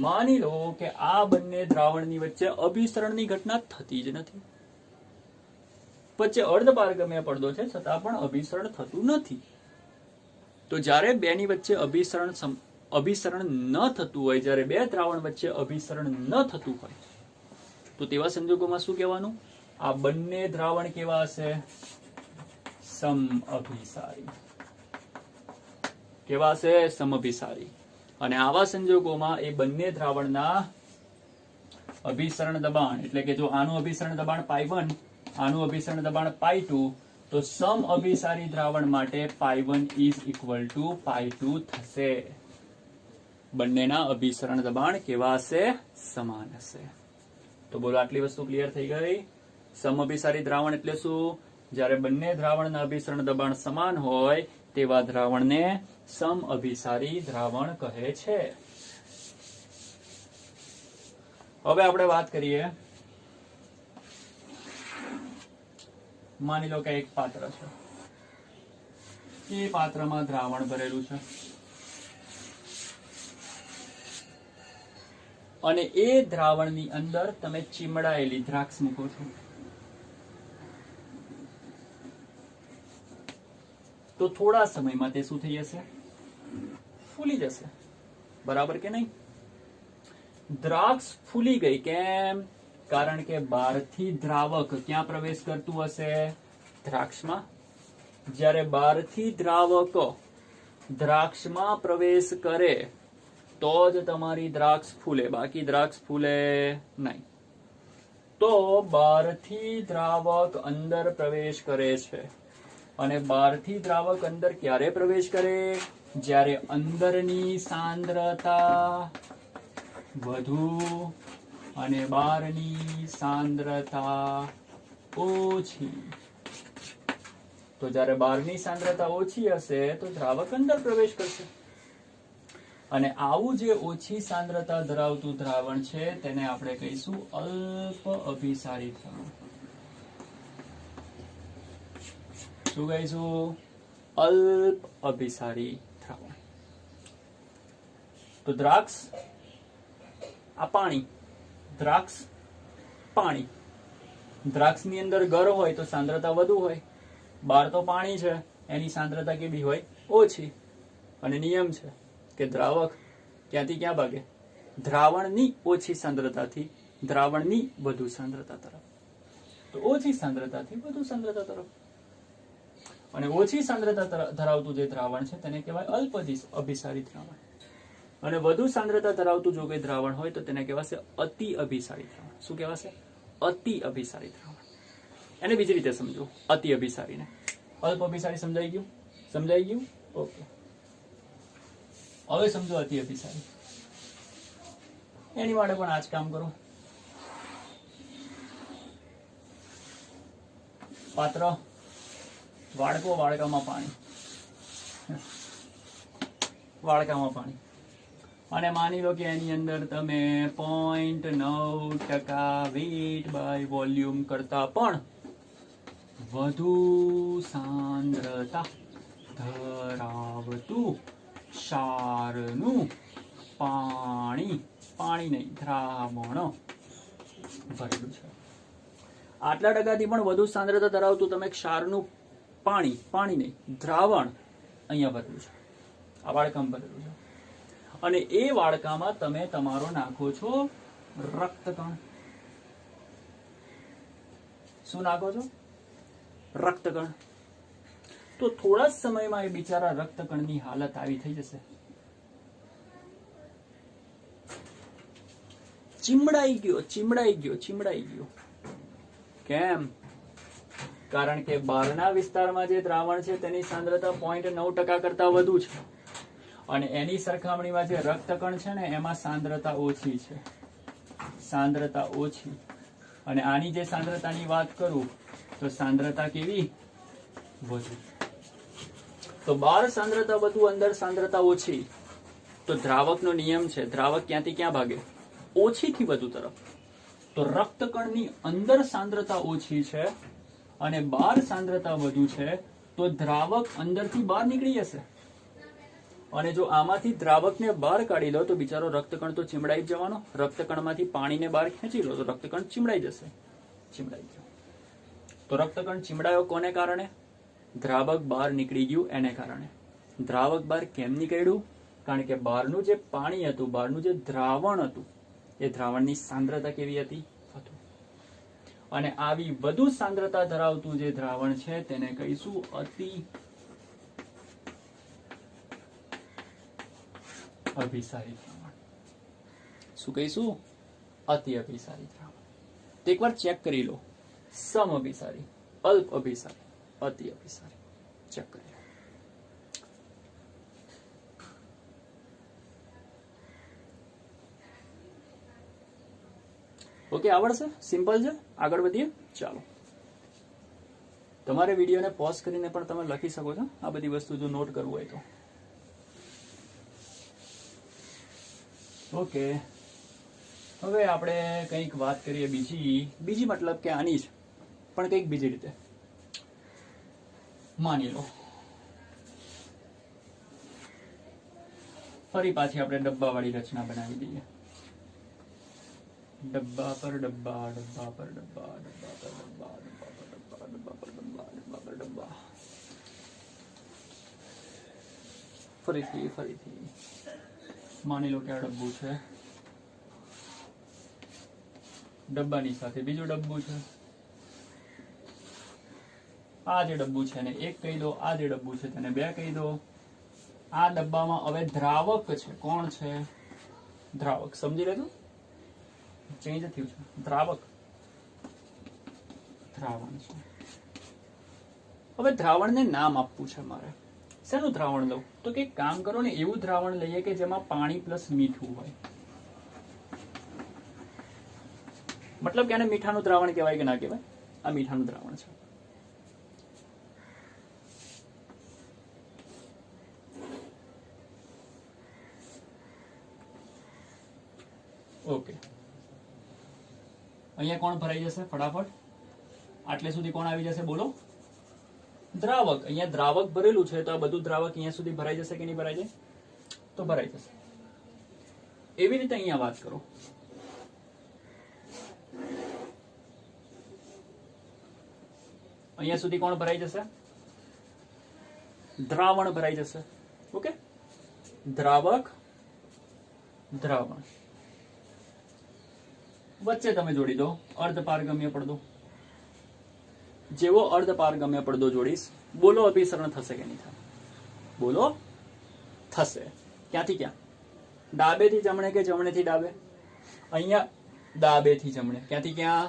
માની લો કે આ બંને દ્રાવણની વચ્ચે અભિસરણની ઘટના થતી જ નથી. વચ્ચે અર્ધપારગમ્ય પડદો છે છતાં પણ અભિસરણ થતું નથી. તો જ્યારે બેની વચ્ચે અભિસરણ ન થતું હોય, જ્યારે બે દ્રાવણ વચ્ચે અભિસરણ ન થતું હોય, તો તેવા સંજોગોમાં શું કહેવાનું? આ બંને દ્રાવણ કેવા હશે? સમઅભિસારી. કેવા હશે? સમઅભિસારી. અને આવા સંજોગોમાં એ બંને દ્રાવણના અભિસરણ દબાણ, એટલે કે જો આનું અભિસરણ દબાણ π1, આનું અભિસરણ દબાણ π2, તો સમઅભિસારી દ્રાવણ માટે π1 ઇઝ ઇક્વલ ટુ π2 થશે. બંનેના અભિસરણ દબાણ કેવા હશે? સમાન હશે. તો બોલો, આટલી વસ્તુ ક્લિયર થઈ ગઈ? સમઅભિસારી દ્રાવણ એટલે શું? જ્યારે બંને દ્રાવણના અભિસરણ દબાણ સમાન હોય તેવા દ્રાવણને સમઅભિસારી દ્રાવણ કહે છે. હવે આપણે વાત કરીએ, માની લો કે એક પાત્ર છે. એ પાત્રમાં દ્રાવણ ભરેલું છે અને એ દ્રાવણની અંદર તમે ચીમડાયેલી દ્રાક્ષ મૂકો છો. તો થોડા સમયમાં તે શું થઈ જશે? ફૂલી જશે. બરાબર કે નહીં? દ્રાક્ષ ફૂલી ગઈ. કેમ? કારણ કે બહારથી દ્રાવક ક્યાં પ્રવેશ કરતું હશે? દ્રાક્ષમાં. જ્યારે બહારથી દ્રાવક દ્રાક્ષમાં પ્રવેશ કરે તો જ તમારી દ્રાક્ષ ફૂલે, બાકી દ્રાક્ષ ફૂલે નહીં. તો બહારથી દ્રાવક અંદર પ્રવેશ કરે છે. અને બહારથી દ્રાવક અંદર ક્યારે પ્રવેશ કરે? જ્યારે અંદરની સાંદ્રતા વધુ અને બહારની સાંદ્રતા ઓછી. તો જ્યારે બહારની સાંદ્રતા ઓછી હશે તો દ્રાવક અંદર પ્રવેશ કરશે. અને આવું જે ઓછી સાંદ્રતા ધરાવતું દ્રાવણ છે તેને આપણે કહીશું અલ્પ અભિસારી દ્રાવણ. શું કહીશું? અલ્પ અભિસારી દ્રાવણ. તો દ્રાક્ષ, આ પાણી, દ્રાક્ષ પાણી. દ્રાક્ષની અંદર ગર હોય તો સાંદ્રતા વધુ હોય, બહાર તો પાણી છે એની સાંદ્રતા કેવી હોય? ઓછી. અને નિયમ છે કે દ્રાવક ક્યાંથી ક્યાં ભાગે? દ્રાવણની ઓછી સાંદ્રતાથી દ્રાવણની વધુ સાંદ્રતા તરફ. તો ઓછી સાંદ્રતાથી વધુ સાંદ્રતા તરફ. અને ઓછી સાંદ્રતા ધરાવતું જે દ્રાવણ છે તેને કહેવાય અલ્પ અભિસારી દ્રાવણ. અને વધુ સાંદ્રતા ધરાવતું જો કોઈ દ્રાવણ હોય તો તેને કહેવાશે અતિ અભિસારી દ્રાવણ. શું કહેવાશે? અતિ અભિસારી દ્રાવણ. એને બીજી રીતે સમજો, અતિ અભિસારીને. અલ્પ અભિસારી સમજાઈ ગયું? સમજાઈ ગયું? ઓકે. હવે સમજો અતિ અભિસારી. એની માટે પણ આ જ કામ કરો. પાત્ર, વાડકો, વાડકામાં પાણી, વાડકામાં પાણી. અને માની લો કે એની અંદર તમે 0.9% વેઇટ બાય વોલ્યુમ કરતા પણ વધુ સાંદ્રતા ધરાવતું ક્ષારનું પાણી નહીં દ્રાવણ ભરેલું છે. આટલા ટકાથી પણ વધુ સાંદ્રતા ધરાવતું તમે ક્ષારનું પાણી નહીં, દ્રાવણ અહીંયા ભરેલું છે, આ વાડકામાં ભરેલું છે, અને એ વાડકામાં તમે તમારો નાખો છો રક્તકણ. શું નાખો છો? રક્તકણ. તો થોડા જ સમયમાં એ બિચારા રક્તકણની હાલત આવી થઈ જશે, ચીમડાઈ ગયો. કેમ? કારણ કે બહારના વિસ્તારમાં જે દ્રાવણ છે તેની સાંદ્રતા 0.9% કરતા વધુ છે, અને એની સરખામણીમાં જે રક્તકણ છે ને એમાં સાંદ્રતા ઓછી છે, અને આની જે સાંદ્રતાની વાત કરું તો સાંદ્રતા કેવી? વધુ. તો બહાર સાંદ્રતા વધુ, અંદર સાંદ્રતા ઓછી. તો દ્રાવકનો નિયમ છે, દ્રાવક ક્યાંથી ક્યાં ભાગે? ઓછીથી વધુ તરફ. તો રક્તકણની અંદર સાંદ્રતા ઓછી છે અને બહાર સાંદ્રતા વધુ છે, તો દ્રાવક અંદરથી બહાર નીકળી જશે, અને જો આમાંથી દ્રાવકને બહાર કાઢી લો તો બિચારો રક્તકણ તો ચીમડાઈ જવાનો. રક્તકણમાંથી પાણીને બહાર ખેંચી લો તો રક્તકણ ચીમડાઈ જશે. ચીમડાઈ ગયો. તો રક્તકણ ચીમડાયો કોને કારણે? દ્રાવક બહાર નીકળી ગયું એને કારણે. દ્રાવક બહાર કેમ નીકળ્યું? કારણ કે બહારનું જે પાણી હતું, બહારનું જે દ્રાવણ હતું, એ દ્રાવણની સાંદ્રતા કેવી હતી? વધુ. અને આવી વધુ સાંદ્રતા ધરાવતું જે દ્રાવણ છે તેને કહીશું અતિ અભિસારી દ્રાવણ. શું કહીશું? અતિ અભિસારી દ્રાવણ. તો એકવાર ચેક કરી લો, સમ અભિસારી, અલ્પ અભિસારી, અતિ અભિસારી, ચેક કરી લો. ઓકે, આવડશે? સિમ્પલ છે. આગળ વધીએ. ચાલો, તમારે વિડીયોને પોઝ કરીને પણ તમે લખી શકો છો આ બધી વસ્તુ જો નોટ કરવું હોય તો. ઓકે, હવે આપણે કંઈક વાત કરીએ બીજી મતલબ કે આની જ, પણ કંઈક બીજી રીતે. માની લો ફરી પાછી આપણે ડબ્બાવાળી રચના બનાવી દઈએ. ડબ્બા પર ડબ્બા, ડબ્બા પર ડબ્બા, ડબ્બા પર ડબ્બા, ડબ્બા પર ડબ્બા, ડબ્બા પર ડબ્બા, ડબ્બા પર ડબ્બા. ફરીથી માની લો કે આ ડબ્બુ છે, ડબ્બાની સાથે બીજું ડબ્બુ છે, આ જે ડબ્બુ છે ને એક કહી દો, આ જે ડબ્બુ છે તેને બે કહી દો. આ ડબ્બામાં હવે દ્રાવક છે. કોણ છે? દ્રાવક. સમજી લેજો, ચેન્જ થયું છે. દ્રાવક, દ્રાવણ છે. હવે દ્રાવણને નામ આપવું છે મારે. શેનું દ્રાવણ લઉં? તો કે કામ કરો ને, એવું દ્રાવણ લઈએ કે જેમાં પાણી પ્લસ મીઠું હોય. મતલબ કે આને મીઠાનું દ્રાવણ કહેવાય કે ના કહેવાય? આ મીઠાનું દ્રાવણ છે. ઓકે, અહીંયા કોણ ભરાઈ જશે ફટાફટ? આટલે સુધી કોણ આવી જશે? બોલો. દ્રાવક. અહીંયા દ્રાવક ભરેલું છે તો આ બધું દ્રાવક અહીંયા સુધી ભરાઈ જશે કે નહીં ભરાઈ જાય? તો ભરાઈ જશે. એવી રીતે અહીંયા વાત કરો. અહીંયા સુધી કોણ ભરાઈ જશે? દ્રાવણ ભરાઈ જશે. ઓકે, દ્રાવક, દ્રાવણ. વચ્ચે તમે જોડી દો અર્ધપારગમ્ય પડદો. જેવો અર્ધપારગમ્ય પડદો જોડીશ, બોલો અભિસરણ થશે કે નહીં થાય? બોલો, થશે. ક્યાંથી ક્યાં? ડાબેથી જમણે કે જમણેથી ડાબે? અહીંયા ડાબેથી જમણે. ક્યાંથી ક્યાં?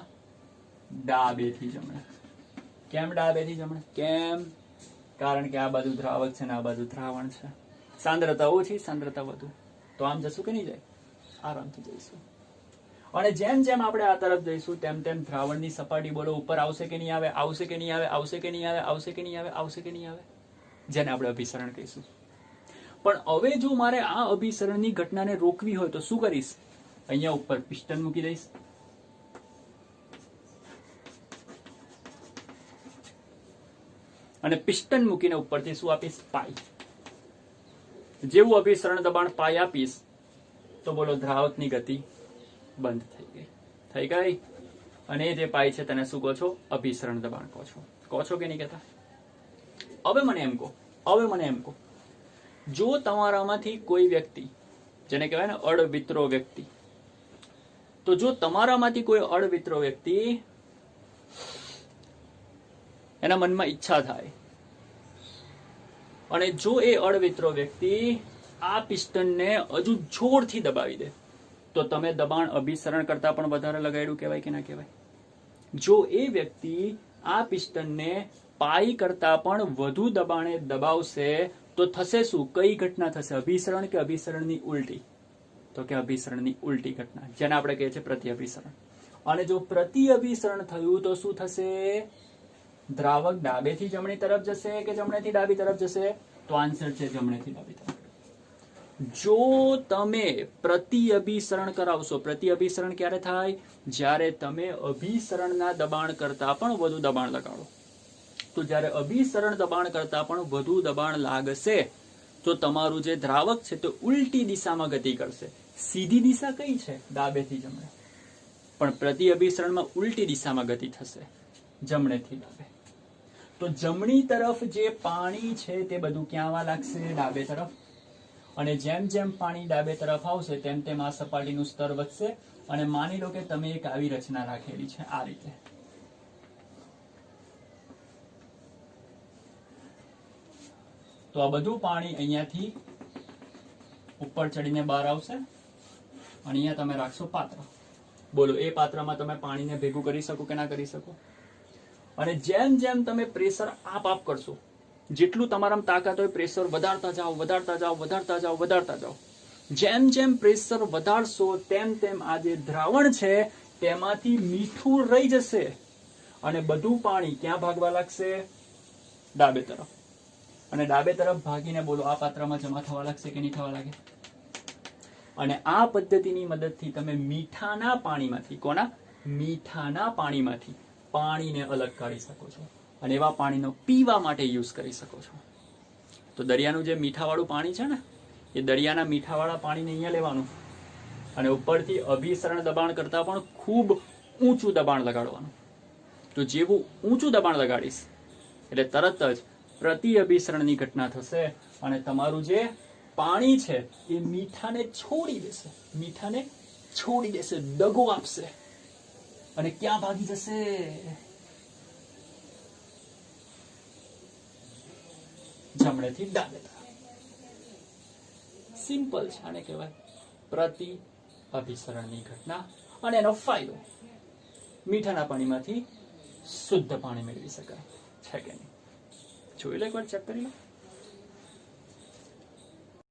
ડાબેથી જમણે. કેમ ડાબેથી જમણે? કેમ? કારણ કે આ બાજુ દ્રાવક છે ને આ બાજુ દ્રાવણ છે. સાંદ્રતા ઓછી, સાંદ્રતા વધુ. તો આમ જશું કે નહીં જાય? આરામથી જઈશું. અને જેમ જેમ આપણે આ તરફ જઈશું તેમ તેમ દ્રાવણની સપાટી બોલો ઉપર આવશે કે નહીં આવે? આવશે કે નહીં આવે? આવશે કે નહીં આવે? આવશે કે નહીં આવે? આવશે કે નહીં આવે? જેને આપણે અભિસરણ કહીશું. પણ હવે જો મારે આ અભિસરણની ઘટનાને રોકવી હોય તો શું કરીશ? અહીંયા ઉપર પિસ્ટન મૂકી દઈશ. અને પિસ્ટન મૂકીને ઉપરથી શું આપીશ? પાઈ. જેવું અભિસરણ દબાણ પાઈ આપીશ તો બોલો દ્રાવકની ગતિ બંધ થઈ ગઈ. થઈ ગઈ? અને એ જે પાય છે તેને શું કહો છો? અભિસરણ દબાણ કહો છો કે નહીં કહેતા? હવે મને એમ કહો, જો તમારામાંથી કોઈ વ્યક્તિ, જેને કહેવાય ને અડવિત્રો વ્યક્તિ, તો જો તમારામાંથી કોઈ અડવિત્રો વ્યક્તિ એના મનમાં ઈચ્છા થાય અને જો એ અડવિત્રો વ્યક્તિ આ પિસ્ટનને હજુ જોરથી દબાવી દે, તો તમે દબાણ અભિસરણ કરતા પણ વધારે લગાડ્યું કહેવાય કે ના કહેવાય? જો એ વ્યક્તિ આ પિસ્ટનને પાઈ કરતા પણ વધુ દબાણે દબાવશે તો થશે શું? કઈ ઘટના થશે? અભિસરણ કે અભિસરણની ઉલટી? તો કે અભિસરણની ઉલટી ઘટના, જેને આપણે કહીએ છીએ પ્રતિઅભિસરણ. અને જો પ્રતિઅભિસરણ થયું તો શું થશે? દ્રાવક ડાબેથી જમણી તરફ જશે કે જમણેથી ડાબી તરફ જશે? તો આન્સર છે જમણેથી ડાબી તરફ. જો તમે પ્રતિઅભિસરણ કરાવશો, પ્રતિઅભિસરણ ક્યારે થાય? જ્યારે તમે અભિસરણના દબાણ કરતા પણ વધુ દબાણ લગાડો. તો જ્યારે અભિસરણ દબાણ કરતા પણ વધુ દબાણ લાગશે તો તમારું જે દ્રાવક છે તે ઉલટી દિશામાં ગતિ કરશે. સીધી દિશા કઈ છે? ડાબેથી જમણે. પણ પ્રતિઅભિસરણમાં ઉલટી દિશામાં ગતિ થશે, જમણેથી ડાબે. તો જમણી તરફ જે પાણી છે તે બધું ક્યાં આવવા લાગશે? ડાબે તરફ. અને જેમ જેમ પાણી ડાબે તરફ આવશે તેમ તેમ આ સપાટીનું સ્તર વધશે. અને માની લો કે તમે એક આવી રચના રાખેલી છે, આ રીતે. તો આ બધું પાણી અહીંયાથી ઉપર ચડીને બહાર આવશે અને અહીંયા તમે રાખશો પાત્ર. બોલો, એ પાત્રમાં તમે પાણીને ભેગું કરી શકો કે ના કરી શકો? અને જેમ જેમ તમે પ્રેશર આપ કરશો, જેટલું તમારામાં તાકાત હોય પ્રેશર વધારતા જાઓ. જેમ જેમ પ્રેશર વધારશો તેમ તેમ આ જે દ્રાવણ છે તેમાંથી મીઠું રહી જશે અને બધું પાણી ક્યાં ભાગવા લાગશે? ડાબે તરફ. અને ડાબે તરફ ભાગીને બોલો આ પાત્રમાં જમા થવા લાગશે કે નહીં થવા લાગે? અને આ પદ્ધતિની મદદથી તમે મીઠાના પાણીમાંથી, કોના? મીઠાના પાણીમાંથી પાણીને અલગ કાઢી શકો છો અને એવા પાણીનો પીવા માટે યુઝ કરી શકો છો. તો દરિયાનું જે મીઠાવાળું પાણી છે ને, એ દરિયાના મીઠાવાળા પાણીને અહીંયા લેવાનું અને ઉપરથી અભિસરણ દબાણ કરતા પણ ખૂબ ઊંચું દબાણ લગાડવાનું. તો જેવું ઊંચું દબાણ લગાડીશ એટલે તરત જ પ્રતિઅભિસરણની ઘટના થશે અને તમારું જે પાણી છે એ મીઠાને છોડી દેશે, દગો આપશે અને ક્યાં ભાગી જશે? જમણેથી ડાબે તરફ. સિમ્પલ છે, આને કહેવાય પ્રતિઅભિસરણની ઘટના. અને એનો ફાયદો, મીઠાના પાણીમાંથી શુદ્ધ પાણી મેળવી શકાય છે કે નહીં? જોઈ લો, એકવાર ચેક કરી લો.